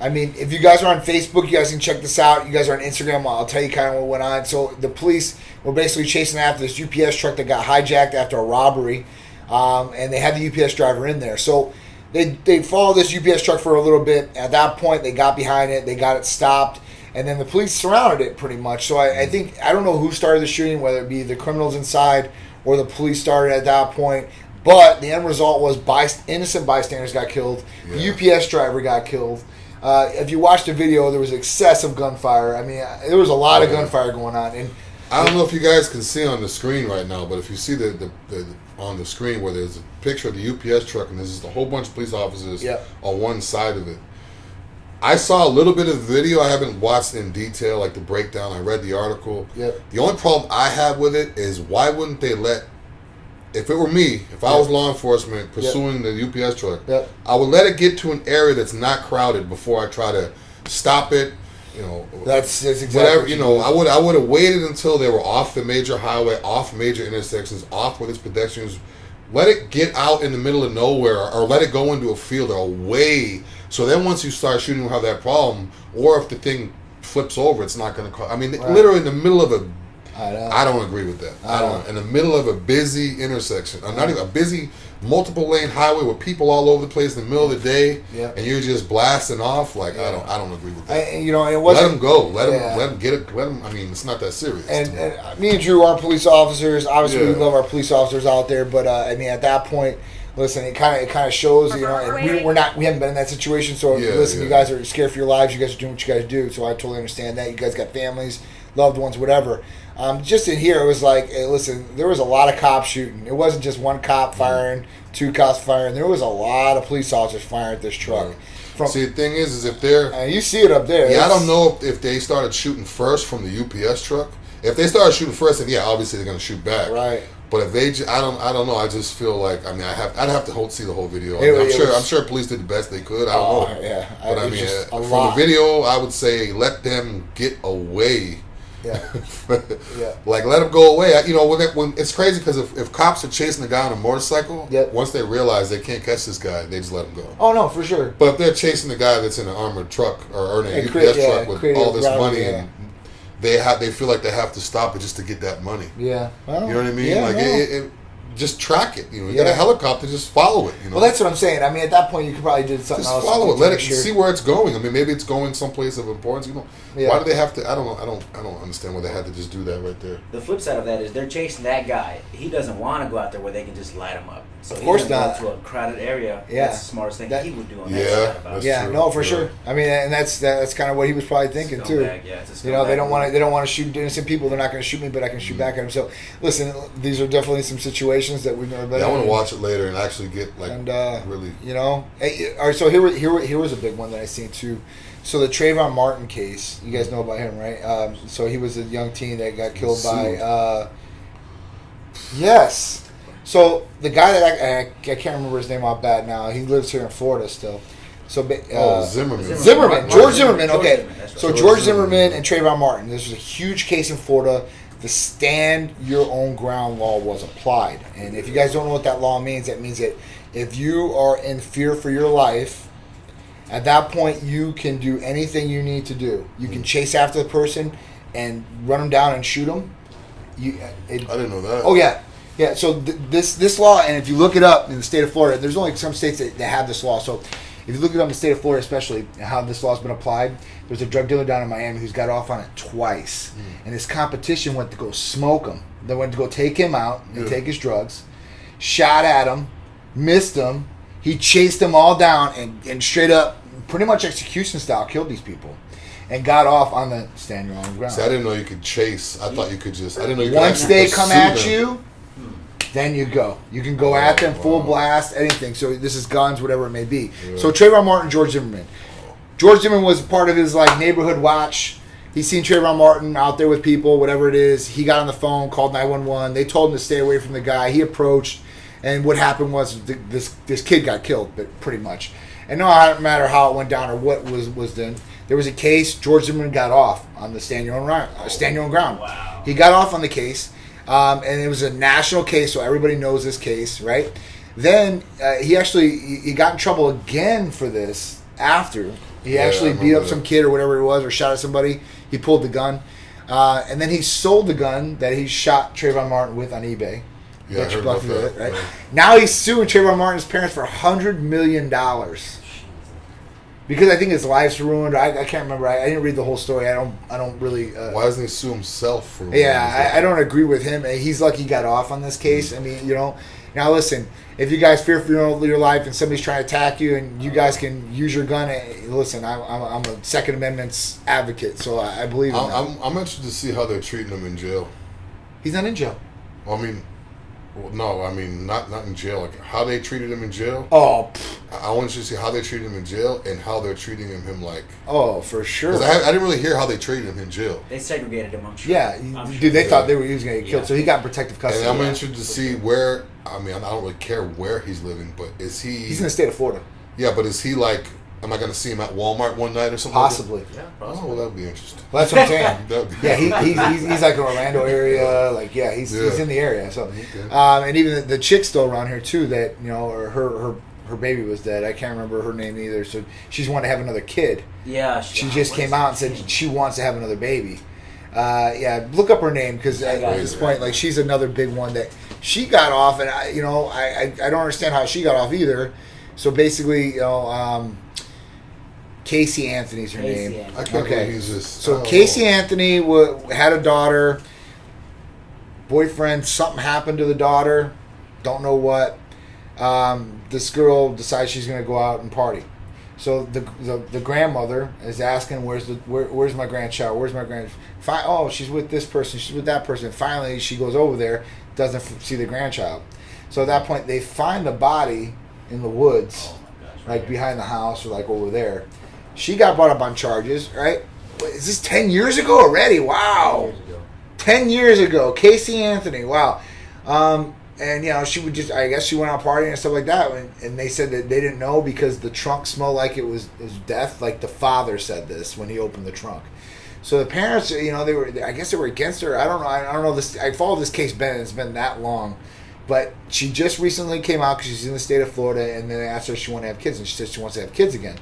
I mean, if you guys are on Facebook, you guys can check this out. You guys are on Instagram, I'll tell you kind of what went on. So the police were basically chasing after this UPS truck that got hijacked after a robbery, and they had the UPS driver in there. So they followed this UPS truck for a little bit. At that point, they got behind it, they got it stopped, and then the police surrounded it pretty much. So I think, I don't know who started the shooting, whether it be the criminals inside or the police started at that point. But the end result was innocent bystanders got killed. Yeah. The UPS driver got killed. If you watch the video, there was excessive gunfire. I mean, there was a lot of gunfire going on. And I don't know if you guys can see on the screen right now, but if you see the on the screen where there's a picture of the UPS truck and there's just a whole bunch of police officers on one side of it. I saw a little bit of the video. I haven't watched in detail, like the breakdown. I read the article. Yep. The only problem I have with it is why wouldn't they let... If it were me, if I was law enforcement pursuing the UPS truck, I would let it get to an area that's not crowded before I try to stop it. You know, that's exactly whatever. You know, I would have waited until they were off the major highway, off major intersections, off where there's pedestrians. Let it get out in the middle of nowhere, or let it go into a field or away. So then, once you start shooting, you'll have that problem. Or if the thing flips over, it's not going to. I mean, literally in the middle of a. I don't agree with that. I don't. In the middle of a busy intersection, not even a busy multiple lane highway with people all over the place in the middle of the day, and you're just blasting off. Like I don't agree with that. You know, it wasn't, let them go. Let them get it. Let them. I mean, it's not that serious. And me and Drew aren't police officers. Obviously, we love our police officers out there, but I mean, at that point. Listen, it kind of shows, you know, and we haven't been in that situation. So listen, you guys are scared for your lives. You guys are doing what you guys do. So I totally understand that. You guys got families, loved ones, whatever. Just in here, it was like, hey, listen, there was a lot of cops shooting. It wasn't just one cop firing, 2 cops firing. There was a lot of police officers firing at this truck. See, the thing is if they're... you see it up there. Yeah, I don't know if they started shooting first from the UPS truck. If they started shooting first, then obviously they're going to shoot back. Right. But if they, I don't know. I just feel like, I mean, I'd have to see the whole video. I'm sure police did the best they could. I don't know. Yeah. But I mean, from the video, I would say let them get away. Yeah. Like let them go away. You know, when it's crazy because if cops are chasing a guy on a motorcycle, once they realize they can't catch this guy, they just let him go. Oh no, for sure. But if they're chasing the guy that's in an armored truck or in a UPS truck with all this money and they feel like they have to stop it just to get that money. Yeah. Well, you know what I mean? just track it. You got a helicopter, just follow it. Well, that's what I'm saying. I mean, at that point, you could probably do something else. Just follow it. Let it see where it's going. I mean, maybe it's going someplace of importance. Why do they have to? I don't know. I don't understand why they had to just do that right there. The flip side of that is they're chasing that guy. He doesn't want to go out there where they can just light him up. So of course he's not. Go to a crowded area. Yeah, That's the smartest thing he would do on that side about true. No, for sure. I mean, and that's kind of what he was probably thinking too. Yeah, it's a they don't want to shoot innocent people. They're not going to shoot me, but I can shoot back at them. So listen, these are definitely some situations that we've never been in. I want to watch it later and actually get really. All right. So here was a big one that I seen too. So the Trayvon Martin case, you guys know about him, right? So he was a young teen that got killed by. Yes. So the guy that I can't remember his name off bat now. He lives here in Florida still. So Zimmerman. George Zimmerman. Okay. Right. So George Zimmerman and Trayvon Martin. This was a huge case in Florida. The stand your own ground law was applied. And if you guys don't know what that law means, that means that if you are in fear for your life, at that point you can do anything you need to do. You can chase after the person and run them down and shoot them. I didn't know that. Oh yeah. Yeah, so this law, and if you look it up in the state of Florida, there's only some states that have this law. So if you look it up in the state of Florida, especially how this law's been applied, there's a drug dealer down in Miami who's got off on it twice. And his competition went to go smoke him. They went to go take him out and take his drugs, shot at him, missed him. He chased them all down and straight up, pretty much execution style, killed these people. And got off on the stand your own ground. See, I didn't know you could chase. I thought you could just. I didn't know you could. Once they come at you, then you go. You can go at them, full blast, anything. So this is guns, whatever it may be. Yeah. So Trayvon Martin, George Zimmerman. George Zimmerman was part of his neighborhood watch. He's seen Trayvon Martin out there with people, whatever it is. He got on the phone, called 911. They told him to stay away from the guy. He approached, and what happened was this kid got killed, but pretty much. And no matter how it went down or what was done, there was a case. George Zimmerman got off on the stand your own ground. Wow. He got off on the case. And it was a national case, so everybody knows this case, right? Then he got in trouble again for this after. He actually beat up some kid or whatever it was, or shot at somebody. He pulled the gun. And then he sold the gun that he shot Trayvon Martin with on eBay. Yeah, I heard about that. Right? Now he's suing Trayvon Martin's parents for $100 million. Because I think his life's ruined. I can't remember. I didn't read the whole story. I don't really. Why doesn't he sue himself for? Yeah, I don't agree with him. He's lucky he got off on this case. I mean, Now listen, if you guys fear for your life and somebody's trying to attack you and you guys can use your gun, listen, I'm a Second Amendment's advocate, so I believe in that. I'm interested to see how they're treating him in jail. He's not in jail. Well, not in jail. Like how they treated him in jail. Oh, I want you to see how they treated him in jail and how they're treating him like. Oh, for sure. I didn't really hear how they treated him in jail. They segregated him. I'm sure. Yeah, dude, they thought he was going to get killed, so he got protective custody. And I'm interested to see where. I mean, I don't really care where he's living, but is he? He's in the state of Florida. Yeah, but is he like? Am I going to see him at Walmart one night or something? Possibly. Like that? Yeah, possibly. Oh, well, that would be interesting. Well, that's what I'm saying. He's like in Orlando area. He's in the area. So, and even the chick's still around here too. That or her baby was dead. I can't remember her name either. So she's wanted to have another kid. Yeah. She just came out and said she wants to have another baby. Look up her name because at this point, she's another big one that she got off, and I don't understand how she got off either. So basically, Casey Anthony's her name. I can't believe he's just. So Casey Anthony had a daughter. Boyfriend, something happened to the daughter. Don't know what. This girl decides she's going to go out and party. So the grandmother is asking, "Where's my grandchild? Where's my grand?" Oh, she's with this person. She's with that person. Finally, she goes over there, doesn't see the grandchild. So at that point, they find the body in the woods, behind the house or over there. She got brought up on charges, right? Is this 10 years ago already? Wow. 10 years ago. Casey Anthony. Wow. And, she would I guess she went out partying and stuff like that. And they said that they didn't know because the trunk smelled like it was death. Like the father said this when he opened the trunk. So the parents, they were against her. I don't know. I don't know this. I followed this case, Ben. It's been that long. But she just recently came out because she's in the state of Florida, and then they asked her if she wanted to have kids, and she said she wants to have kids again.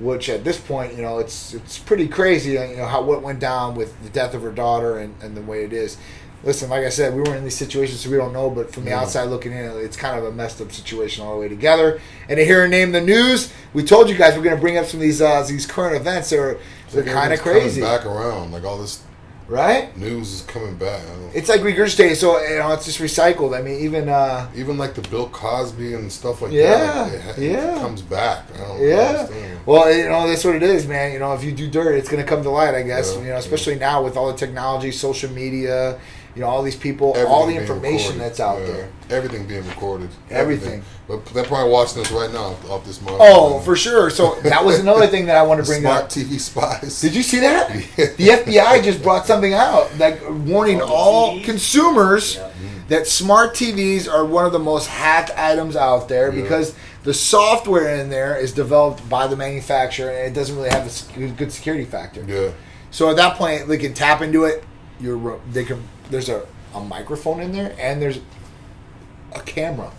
Which at this point, it's pretty crazy, what went down with the death of her daughter and the way it is. listen, like I said, we weren't in these situations, so we don't know. But from the outside looking in, it's kind of a messed up situation all the way together. And to hear her name the news, we told you guys we're going to bring up some of these current events. They're kind of crazy. Coming back around, like all this. Right? News is coming back. It's like regurgitated, so it's just recycled. I mean, even like the Bill Cosby and stuff like that. It comes back. I don't understand. Well, that's what it is, man. If you do dirt, it's going to come to light, I guess. Especially now with all the technology, social media, all these people, all the information that's out there. Everything being recorded. Everything. But they're probably watching us right now off this market. Oh, for sure. So that was another thing that I want to bring up. Smart TV spies. Did you see that? The FBI just brought something out, like warning all consumers that smart TVs are one of the most hacked items out there because the software in there is developed by the manufacturer and it doesn't really have a good security factor. Yeah. So at that point, they can tap into it. There's a microphone in there and there's a camera.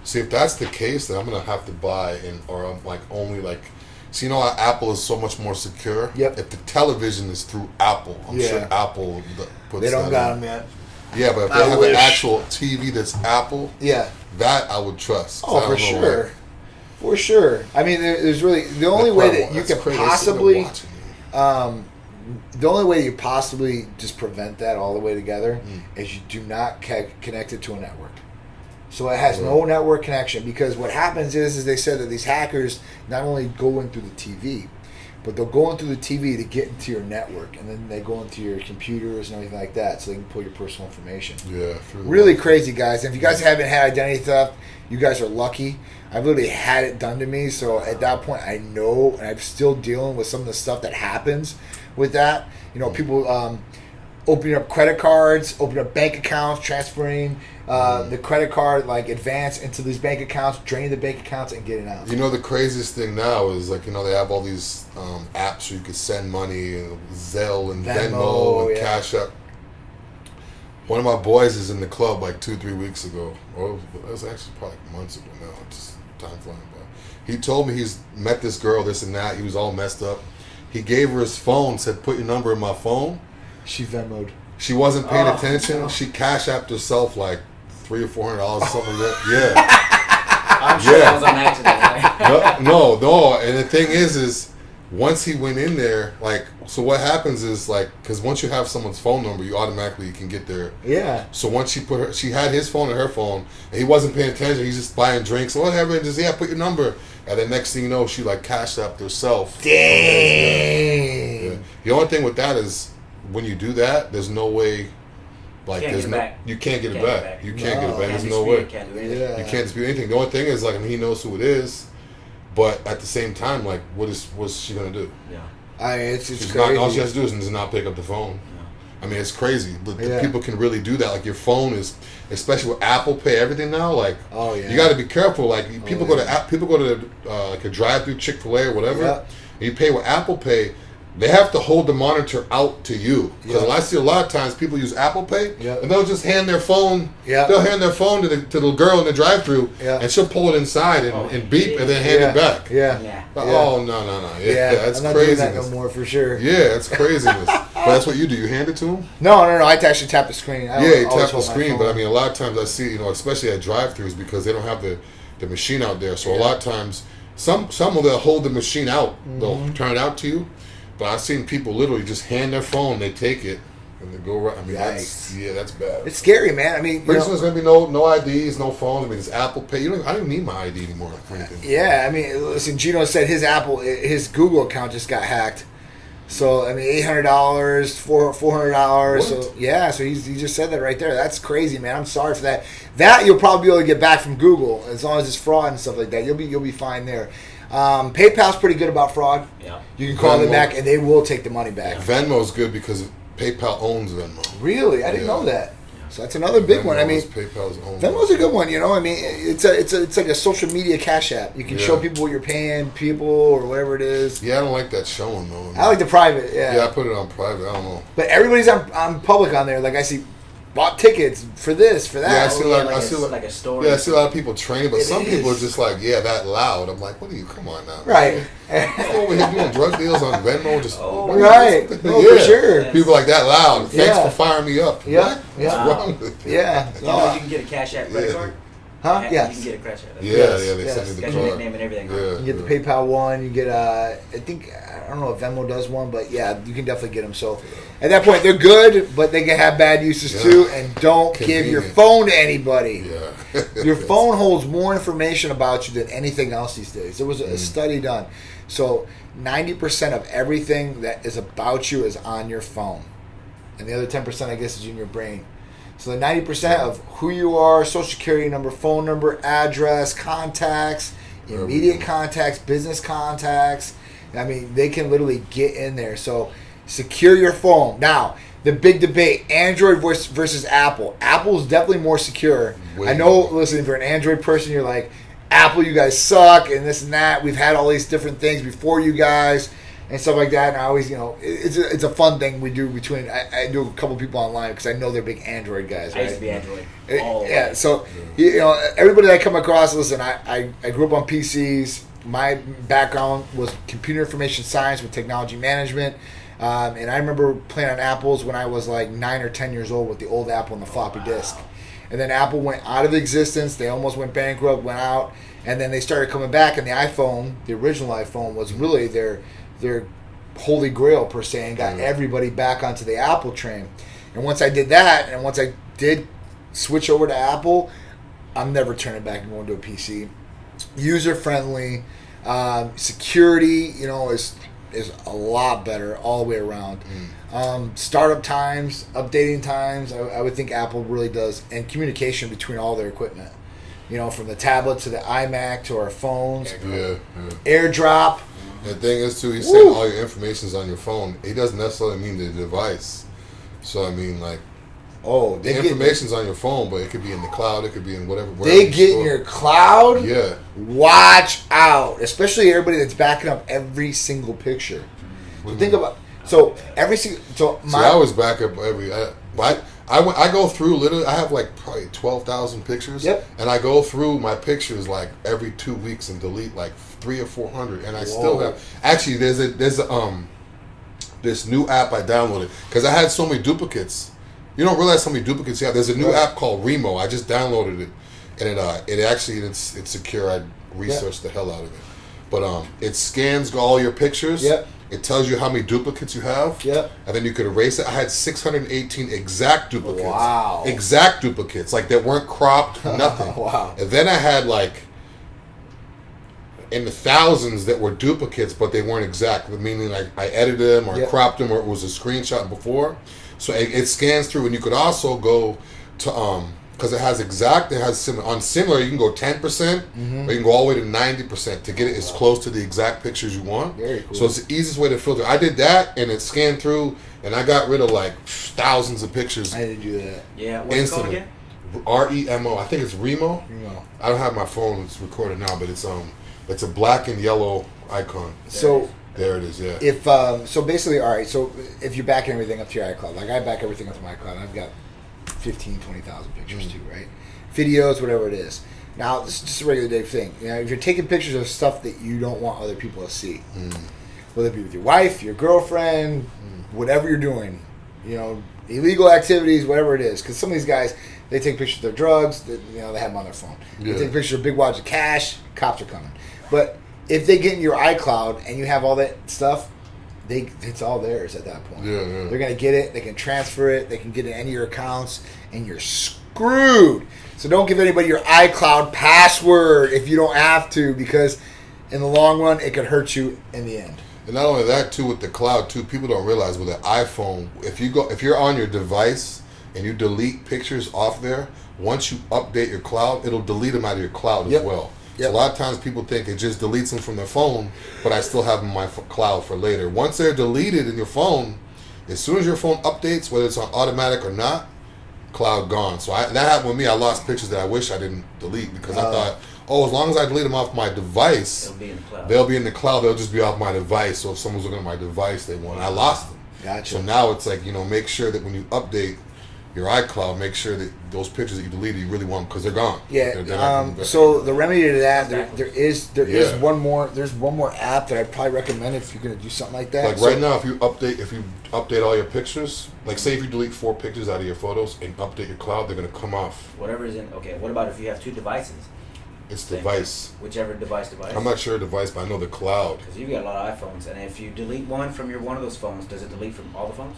See, if that's the case, then I'm gonna have to buy so how Apple is so much more secure. Yep. If the television is through Apple, I'm sure Apple puts they don't that got in. them yet. Yeah, but if they have an actual TV that's Apple, that I would trust. Oh, for sure. For sure. I mean, there's really the only way that you can possibly the only way you possibly just prevent that all the way together is you do not connect it to a network. So it has no network connection because what happens is they said that these hackers not only go in through the TV, but they'll go in through the TV to get into your network, and then they go into your computers and everything like that so they can pull your personal information. Yeah. Really crazy, guys. And if you guys haven't had identity theft, you guys are lucky. I've literally had it done to me, so at that point I know, and I'm still dealing with some of the stuff that happens with that. People opening up credit cards, opening up bank accounts, transferring the credit card advance into these bank accounts, draining the bank accounts, and getting out. The craziest thing now is they have all these apps where you could send money, Zelle and Venmo and Cash App. One of my boys is in the club 2-3 weeks ago, or it was actually probably months ago now. Just time flying by. He told me he's met this girl, this and that. He was all messed up. He gave her his phone, said, "Put your number in my phone." She Venmo'd. She wasn't paying attention. No. She Cash Apped herself $300 or $400, something like that. Yeah. I'm sure that was on accident. No. And the thing is once he went in there, so what happens is because once you have someone's phone number, you automatically can get there. Yeah. So once she had his phone and her phone, and he wasn't paying attention. He's just buying drinks or whatever, and just put your number. And then next thing you know, she Cash Apped herself. Dang. Yeah. The only thing with that is when you do that, there's no way. You can't get it back. You can't get it back. There's no way. You can't dispute anything. The only thing is he knows who it is, but at the same time, what's she gonna do? Yeah. It's crazy. All she has to do is just not pick up the phone. Yeah. I mean, it's crazy. The people can really do that. Your phone is, especially with Apple Pay, everything now. You got to be careful. People go to a drive-through Chick-fil-A or whatever. Yeah. And you pay with Apple Pay. They have to hold the monitor out to you because I see a lot of times people use Apple Pay and they'll just hand their phone. Yeah. They'll hand their phone to the girl in the drive-thru and she'll pull it inside and beep and then hand it back. Yeah. Oh no. Yeah, that's I'm not craziness. doing that no more for sure. Yeah, that's craziness. But that's what you do. You hand it to them? No. I actually tap the screen. You tap the screen. But I mean, a lot of times I see especially at drive-thrus because they don't have the machine out there. So a lot of times some will they'll hold the machine out. They'll turn it out to you. But I've seen people literally just hand their phone, they take it, and they go right. I mean, that's bad. It's scary, man. I mean, pretty soon there's gonna be no IDs, no phones. I mean, it's Apple Pay. I don't need my ID anymore for anything. Yeah, I mean, listen, Gino said his Google account just got hacked. So I mean, $800, $400. So yeah, so he just said that right there. That's crazy, man. I'm sorry for that. That you'll probably be able to get back from Google as long as it's fraud and stuff like that. You'll be fine there. PayPal's pretty good about fraud. Yeah. You can call them back and they will take the money back. Yeah. Venmo's good because PayPal owns Venmo. Really? I didn't know that. So that's another big one. I mean, PayPal's own. Venmo's a good one. I mean, it's like a social media cash app. You can show people what you're paying people or whatever it is. Yeah, I don't like that showing though. I like the private. Yeah. Yeah, I put it on private. I don't know. But everybody's on public on there. Like I see bought tickets for this, for that. Yeah, I see like a story. Yeah, I see a lot of people training, but some people are is. just like, yeah, that loud. I'm like, what are you? Come on now. Right. Over here doing drug deals on Venmo, just right. No, for sure. People like that loud. Thanks Yeah. for firing me up. Yeah. What? Yeah. What's wrong with you? Yeah. You know you can get a Cash App credit card? Huh? You Yes. can get a Cash App. Yeah, Yes, yeah, they yes. send you the Got your card. nickname and everything. Yeah, You get the PayPal one. You get I think I don't know if Venmo does one, but yeah, you can definitely get them. So at that point, they're good, but they can have bad uses too. And don't give your Convenient. phone to anybody. Yeah. Your phone holds more information about you than anything else these days. There was a study done. So 90% of everything that is about you is on your phone, and the other 10%, I guess, is in your brain. So the 90% of who you are, social security number, phone number, address, contacts, immediate contacts, business contacts. I mean, they can literally get in there. So secure your phone. Now, the big debate, Android versus Apple. Apple's definitely more secure. Way I know, more. listen, if you're an Android person, you're like, Apple, you guys suck, and this and that. We've had all these different things before you guys. And stuff like that, and I always, it's a fun thing we do between. I do a couple people online because I know they're big Android guys. Right? I used to be Android. Yeah, so everybody that I come across, listen, I grew up on PCs. My background was computer information science with technology management, and I remember playing on Apples when I was like 9 or 10 years old with the old Apple and the floppy disk. And then Apple went out of existence. They almost went bankrupt, went out, and then they started coming back. And the iPhone, the original iPhone, was really their holy grail per se, and got everybody back onto the Apple train. And once I did that, and once I did switch over to Apple, I'm never turning back and going to a PC. User friendly, security, is a lot better all the way around. Startup times, updating times, I would think Apple really does, and communication between all their equipment. From the tablet to the iMac to our phones, AirDrop. The thing is, too, he's saying all your information's on your phone. He doesn't necessarily mean the device. So, I mean, like, the information's on your phone, but it could be in the cloud. It could be in whatever. They get in your cloud? Yeah. Watch out. Especially everybody that's backing up every single picture. So think about... I always back up I go through literally. I have like probably 12,000 pictures. Yep. And I go through my pictures like every 2 weeks and delete like 300 or 400. And I still have. Actually, there's this new app I downloaded because I had so many duplicates. You don't realize how many duplicates you have. There's a new app called Remo. I just downloaded it, and it's secure. I researched the hell out of it, but it scans all your pictures. Yep. It tells you how many duplicates you have. Yep. And then you could erase it. I had 618 exact duplicates. Wow. Exact duplicates, like that weren't cropped, nothing. Wow. And then I had like in the thousands that were duplicates, but they weren't exact. Meaning like I edited them or cropped them, or it was a screenshot before. So it scans through, and you could also go to because it has similar. On similar, you can go 10%, or you can go all the way to 90% to get it as close to the exact pictures you want. Very cool. So it's the easiest way to filter. I did that, and it scanned through, and I got rid of like thousands of pictures. I didn't do that. Yeah, what's it called again? REMO. I think it's Remo. Remo. I don't have my phone. It's recorded now, but it's a black and yellow icon. So there it is. Yeah. if so basically, all right. So if you're backing everything up to your iCloud, like I back everything up to my iCloud, I've got 20,000 pictures too, right? Videos, whatever it is. Now, this is just a regular day thing. If you're taking pictures of stuff that you don't want other people to see, whether it be with your wife, your girlfriend, whatever you're doing, illegal activities, whatever it is. Because some of these guys, they take pictures of their drugs, they have them on their phone. They take pictures of big wads of cash, cops are coming. But if they get in your iCloud and you have all that stuff, it's all theirs at that point. Yeah. They're going to get it. They can transfer it. They can get it in any of your accounts, and you're screwed. So don't give anybody your iCloud password if you don't have to, because in the long run, it could hurt you in the end. And not only that, too, with the cloud, too, people don't realize with an iPhone, if you're on your device and you delete pictures off there, once you update your cloud, it'll delete them out of your cloud as well. So a lot of times people think it just deletes them from their phone, but I still have them in my cloud for later. Once they're deleted in your phone, as soon as your phone updates, whether it's on automatic or not, cloud gone. So that happened with me. I lost pictures that I wish I didn't delete because I thought, as long as I delete them off my device, they'll be in the cloud. They'll just be off my device. So if someone's looking at my device, they won't. I lost them. Gotcha. So now it's like, make sure that when you update, your iCloud, make sure that those pictures that you deleted, you really want them because they're gone. Yeah. They're not So the remedy to that, there is Yeah. one more. There's one more app that I'd probably recommend if you're going to do something like that. like right now, if you update all your pictures, like say if you delete 4 pictures out of your photos and update your cloud, they're gonna come off. Whatever is in. Okay. What about if you have 2 devices? It's device. Whichever device. I'm not sure device, but I know the cloud. Because you've got a lot of iPhones, and if you delete one from one of those phones, does it delete from all the phones?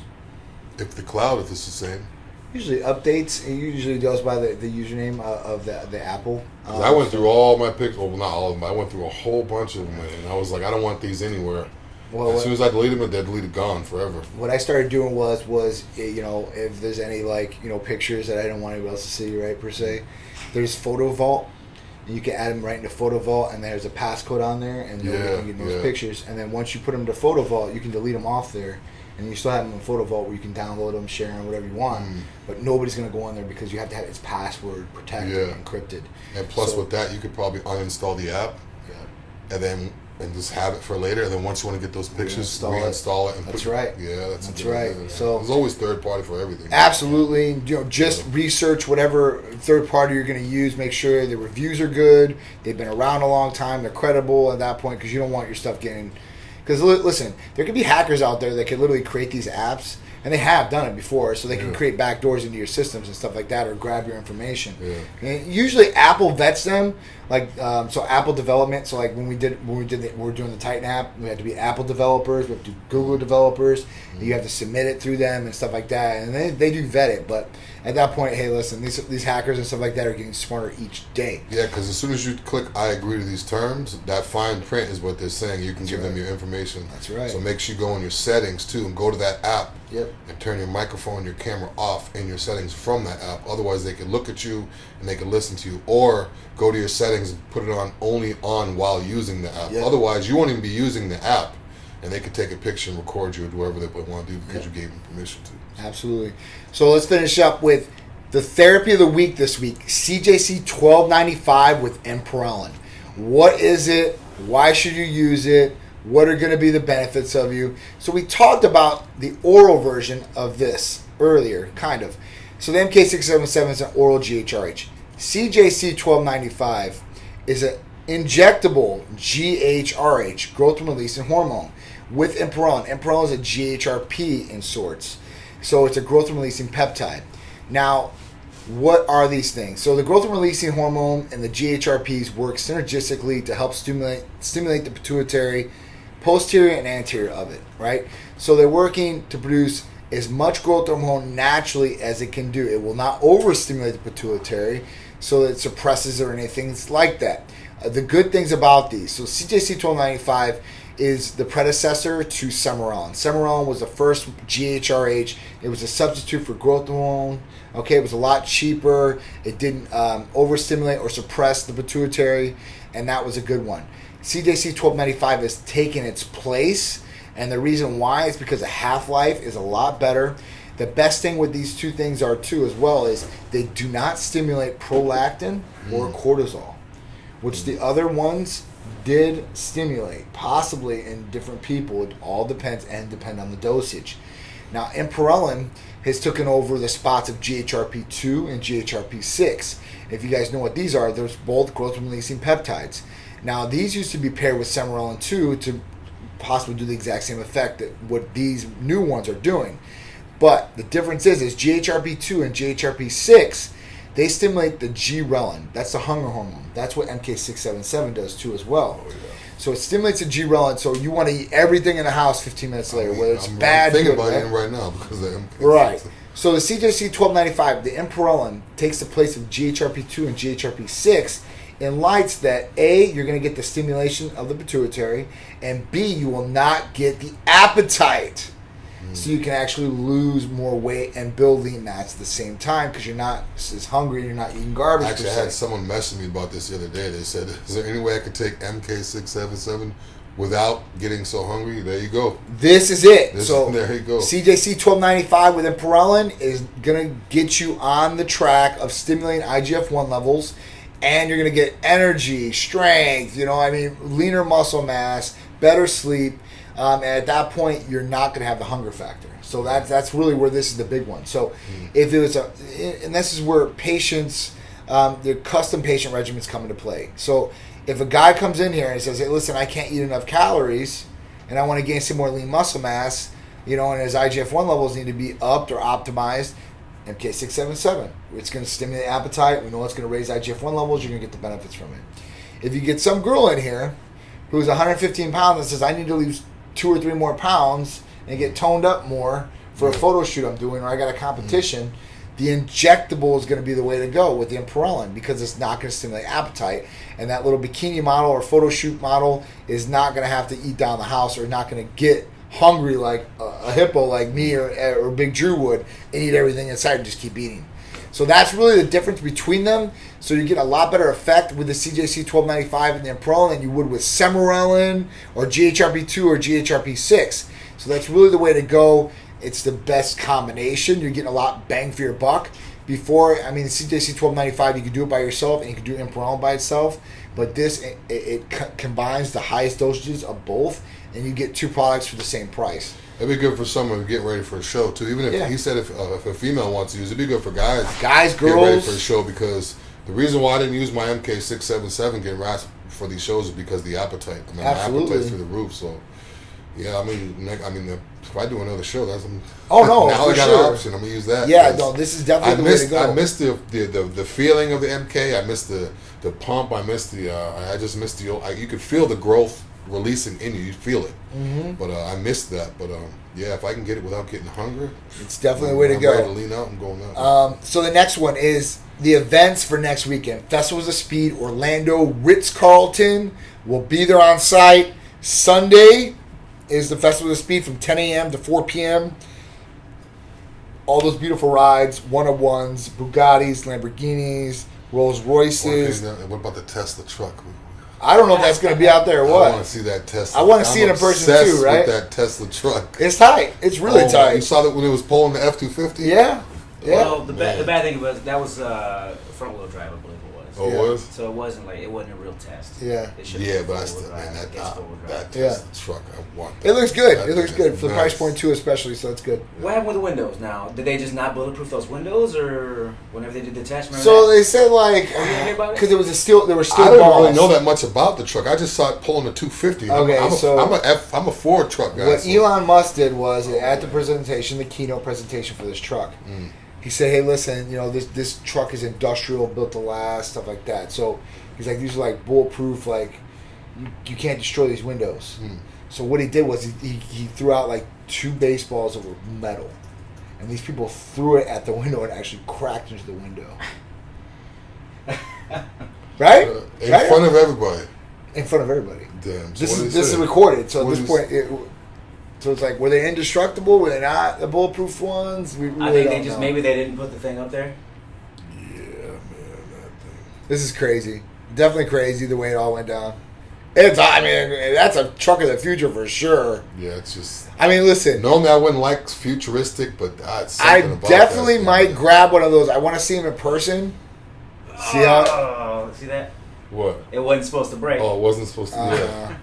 If the cloud, if it's the same. Usually updates. It usually goes by the username of the Apple. 'Cause I went through all my pictures. Well, not all of them. I went through a whole bunch of them, and I was like, I don't want these anywhere. Well, as soon as I deleted them, they're deleted, gone forever. What I started doing was if there's any pictures that I don't want anyone else to see, right, per se, there's Photo Vault. And you can add them right into Photo Vault, and there's a passcode on there, and nobody can get those pictures. And then once you put them to Photo Vault, you can delete them off there, and you still have them in Photo Vault where you can download them, share them, whatever you want. But nobody's going to go on there because you have to have its password protected, encrypted. And plus, with that, you could probably uninstall the app, and just have it for later. And then once you want to get those pictures, reinstall it. And that's right. Yeah, that's right. Idea. So there's always third party for everything. Absolutely. Just research whatever third party you're going to use. Make sure the reviews are good. They've been around a long time. They're credible at that point because you don't want your stuff getting. Because listen, there could be hackers out there that can literally create these apps, and they have done it before, so they can create backdoors into your systems and stuff like that, or grab your information. And usually, Apple vets them, so Apple development. So like when we were doing the Titan app, we had to be Apple developers, we have to do Google developers. You have to submit it through them and stuff like that, and they do vet it. But at that point, hey, listen, these hackers and stuff like that are getting smarter each day. Yeah, because as soon as you click I agree to these terms, that fine print is what they're saying. You can give them your information. That's right. So make sure you go in your settings too and go to that app. Yep. And turn your microphone and your camera off in your settings from that app. Otherwise, they can look at you and they can listen to you. Or go to your settings and put it only on while using the app. Yep. Otherwise, you won't even be using the app, and they could take a picture and record you or do whatever they want to do because you gave them permission to. Absolutely. So let's finish up with the therapy of the week this week. CJC 1295 with Ipamorelin. What is it? Why should you use it? What are going to be the benefits of you? So we talked about the oral version of this earlier, kind of. So the MK677 is an oral GHRH. CJC 1295 is an injectable GHRH, growth and releasing hormone, with Ipamorelin. Ipamorelin is a GHRP in sorts. So it's a growth and releasing peptide. Now, what are these things? So the growth and releasing hormone and the GHRPs work synergistically to help stimulate the pituitary, posterior and anterior of it, right? So they're working to produce as much growth hormone naturally as it can do. It will not overstimulate the pituitary so that it suppresses or anything like that. The good things about these, so CJC 1295 is the predecessor to Miramar. Miramar was the first GHRH. It was a substitute for growth hormone. Okay, it was a lot cheaper. It didn't overstimulate or suppress the pituitary, and that was a good one. CJC 1295 has taken its place, and the reason why is because the half-life is a lot better. The best thing with these two things are too as well is they do not stimulate prolactin or cortisol, which the other ones did stimulate, possibly in different people. It all depends on the dosage. Now, Ipamorelin has taken over the spots of GHRP2 and GHRP6. If you guys know what these are, they're both growth-releasing peptides. Now, these used to be paired with Miramar 2 to possibly do the exact same effect that what these new ones are doing. But the difference is GHRP2 and GHRP6, they stimulate the G-relin. That's the hunger hormone. That's what MK677 does too as well. Oh, yeah. So it stimulates the G-relin, so you want to eat everything in the house 15 minutes later, whether it's bad or good. I'm thinking about it right now because of MK677. Right. So the CJC 1295, the Ipamorelin, takes the place of GHRP2 and GHRP6 in lights that A, you're going to get the stimulation of the pituitary, and B, you will not get the appetite. So you can actually lose more weight and build lean mass at the same time because you're not as hungry and you're not eating garbage. Actually, I had someone message me about this the other day. They said, is there any way I could take MK677 without getting so hungry? There you go. This is it. There you go. CJC 1295 with Ipamorelin is going to get you on the track of stimulating IGF-1 levels, and you're going to get energy, strength, leaner muscle mass, better sleep. And at that point, you're not going to have the hunger factor. So that's really where this is the big one. So if it was and this is where patients, the custom patient regimens come into play. So if a guy comes in here and says, hey, listen, I can't eat enough calories and I want to gain some more lean muscle mass, and his IGF-1 levels need to be upped or optimized, MK677. It's going to stimulate appetite. We know it's going to raise IGF-1 levels. You're going to get the benefits from it. If you get some girl in here who's 115 pounds and says, I need to lose 2 or 3 more pounds and get toned up more for a photo shoot I'm doing, or I got a competition, the injectable is going to be the way to go with the Ipamorelin, because it's not going to stimulate appetite. And that little bikini model or photo shoot model is not going to have to eat down the house, or not going to get hungry like a hippo like me or bigdru would and eat everything inside and just keep eating. So that's really the difference between them. So you get a lot better effect with the CJC 1295 and the Ipamorelin than you would with Miramar or GHRP2 or GHRP6. So that's really the way to go. It's the best combination. You're getting a lot bang for your buck. Before, the CJC 1295, you can do it by yourself and you can do Ipamorelin by itself. But this, it combines the highest dosages of both, and you get 2 products for the same price. It'd be good for someone to get ready for a show too. Even if he said if a female wants to use it, it'd be good for guys. Girls, get ready for a show, because the reason why I didn't use my MK677 getting ready for these shows is because the appetite. My appetite's through the roof. So yeah, if I do another show, that's now I got an option. I'm gonna use that. Yeah, no, this is definitely the way to go. I missed the feeling of the MK. I missed the pump. I missed I just missed you could feel the growth releasing in you. You feel it. Mm-hmm. But I missed that. But if I can get it without getting hungry, it's definitely the way to go. I'm ready to lean out and going out. So the next one is the events for next weekend. Festivals of Speed, Orlando, Ritz-Carlton. We'll be there on site. Sunday is the Festival of Speed from 10 a.m. to 4 p.m. All those beautiful rides, 101s, Bugattis, Lamborghinis, Rolls Royces. What about the Tesla truck? I don't know if that's going to be out there or what. I want to see that Tesla. I want to see it in person too, right? With that Tesla truck. It's tight. It's really tight. You saw that when it was pulling the F-250? Yeah. Well, the bad thing was that was front wheel drive, I believe it was. Oh, it was? So it wasn't a real test. Yeah. But I still, that Tesla truck, I want that. It looks good. It looks good for the price point too, especially. So it's good. What happened with the windows now? Did they just not bulletproof those windows, or whenever they did the test? They said because it was there were steel I don't balls. really know that much about the truck. I just saw it pulling a 250. Okay, I'm a Ford truck guy. What Elon Musk did was at the presentation, the keynote presentation for this truck. He said, "Hey, listen, this truck is industrial, built to last, stuff like that." So he's like, "These are bulletproof, you can't destroy these windows." So what he did was he threw out 2 baseballs of metal, and these people threw it at the window and actually cracked into the window. Right? In front of everybody. In front of everybody. Damn. So this is recorded. So at this point. So it's were they indestructible? Were they not the bulletproof ones? I think maybe they didn't put the thing up there. Yeah, man, that thing. This is crazy. Definitely crazy the way it all went down. That's a truck of the future for sure. Yeah, it's just. Listen. Normally I wouldn't like futuristic, but I definitely might grab one of those. I want to see them in person. See see that? What? It wasn't supposed to break. Oh, it wasn't supposed to.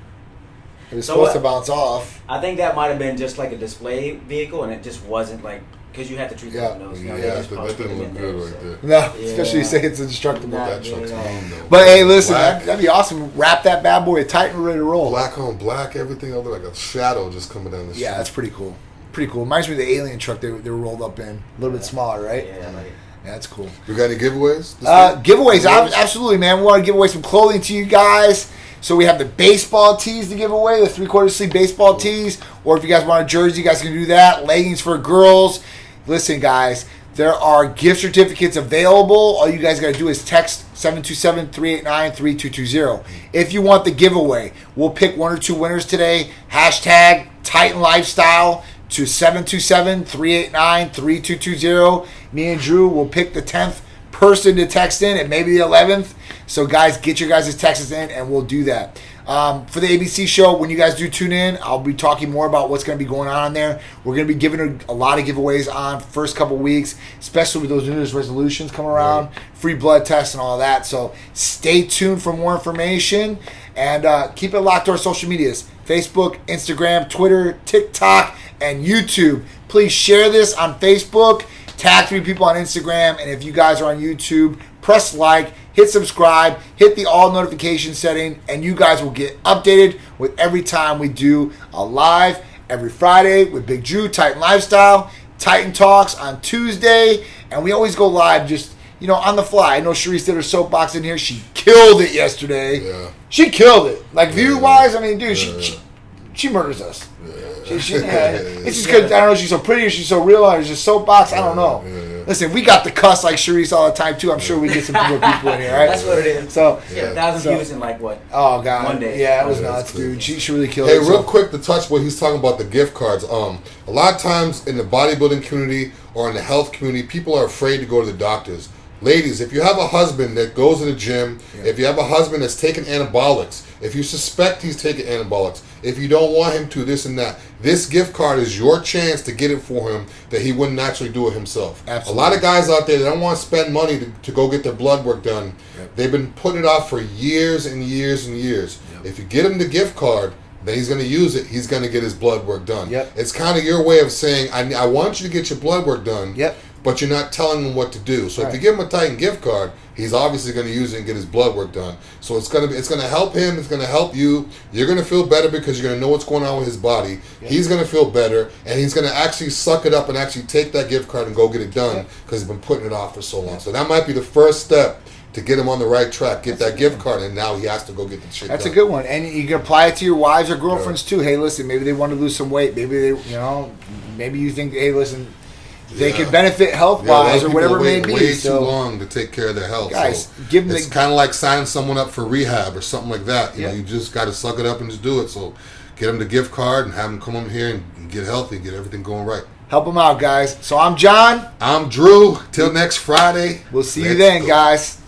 It was supposed to bounce off. I think that might have been just a display vehicle, and it just wasn't because you had to treat the windows. That didn't look good right there. No, especially you say it's indestructible. That truck's mean though. But hey, listen, that'd be awesome. Wrap that bad boy tight and ready to roll. Black on black, everything over like a shadow just coming down the street. Yeah, that's pretty cool. Pretty cool. Reminds me of the alien truck they were rolled up in. A little bit smaller, right? Yeah, yeah, that's cool. You got any giveaways? Giveaways, absolutely, man. We want to give away some clothing to you guys. So we have the baseball tees to give away, the 3/4 sleeve baseball tees. Or if you guys want a jersey, you guys can do that. Leggings for girls. Listen, guys, there are gift certificates available. All you guys got to do is text 727-389-3220. If you want the giveaway, we'll pick 1 or 2 winners today. Hashtag Titan Lifestyle to 727-389-3220. Me and Drew will pick the 10th person to text in and maybe the 11th. So guys, get your guys' texts in and we'll do that. For the ABC show, when you guys do tune in, I'll be talking more about what's going to be going on there. We're going to be giving a lot of giveaways on first couple weeks, especially with those New Year's resolutions coming around, free blood tests and all that. So stay tuned for more information and keep it locked to our social medias. Facebook, Instagram, Twitter, TikTok, and YouTube. Please share this on Facebook. Tag 3 people on Instagram. And if you guys are on YouTube, press like, hit subscribe, hit the all notification setting, and you guys will get updated with every time we do a live every Friday with Big Drew, Titan Lifestyle, Titan Talks on Tuesday, and we always go live just, on the fly. I know Sharice did her soapbox in here. She killed it yesterday. Yeah. She killed it. Like, view-wise, I mean, dude, she murders us. It's just because, I don't know if she's so pretty or she's so real or just soapbox. I don't know. Listen, we got the cuss like Sharice all the time, too. I'm sure we get some more people in here, right? That's what it is. So, 1,000 views in like what? Oh, God. 1 day. Yeah, it was nuts, dude. She really killed Hey, it. real quick to touch what he's talking about, the gift cards. A lot of times in the bodybuilding community or in the health community, people are afraid to go to the doctors. Ladies, if you have a husband that goes to the gym, if you have a husband that's taking anabolics, if you suspect he's taking anabolics, if you don't want him to, this and that, this gift card is your chance to get it for him that he wouldn't actually do it himself. Absolutely. A lot of guys out there that don't want to spend money to go get their blood work done, they've been putting it off for years and years and years. If you get him the gift card, then he's going to use it. He's going to get his blood work done. It's kind of your way of saying, I want you to get your blood work done. But you're not telling him what to do. So if you give him a Titan gift card, he's obviously going to use it and get his blood work done. So it's going to help him. It's going to help you. You're going to feel better because you're going to know what's going on with his body. He's going to feel better, and he's going to actually suck it up and actually take that gift card and go get it done because he's been putting it off for so long. So that might be the first step to get him on the right track. Get that gift card, and now he has to go get the shit done. That's a good one. And you can apply it to your wives or girlfriends, too. Hey, listen, maybe they want to lose some weight. Maybe they, maybe you think, hey, listen, they can benefit health-wise or whatever it may be. Way too long to take care of their health. Guys, give them. It's kind of like signing someone up for rehab or something like that. You know, you just got to suck it up and just do it. So, get them the gift card and have them come over here and get healthy, get everything going right. Help them out, guys. So I'm John. I'm Drew. Till next Friday. We'll see you then, guys.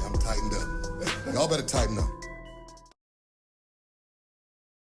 I'm tightened up. Y'all better tighten up.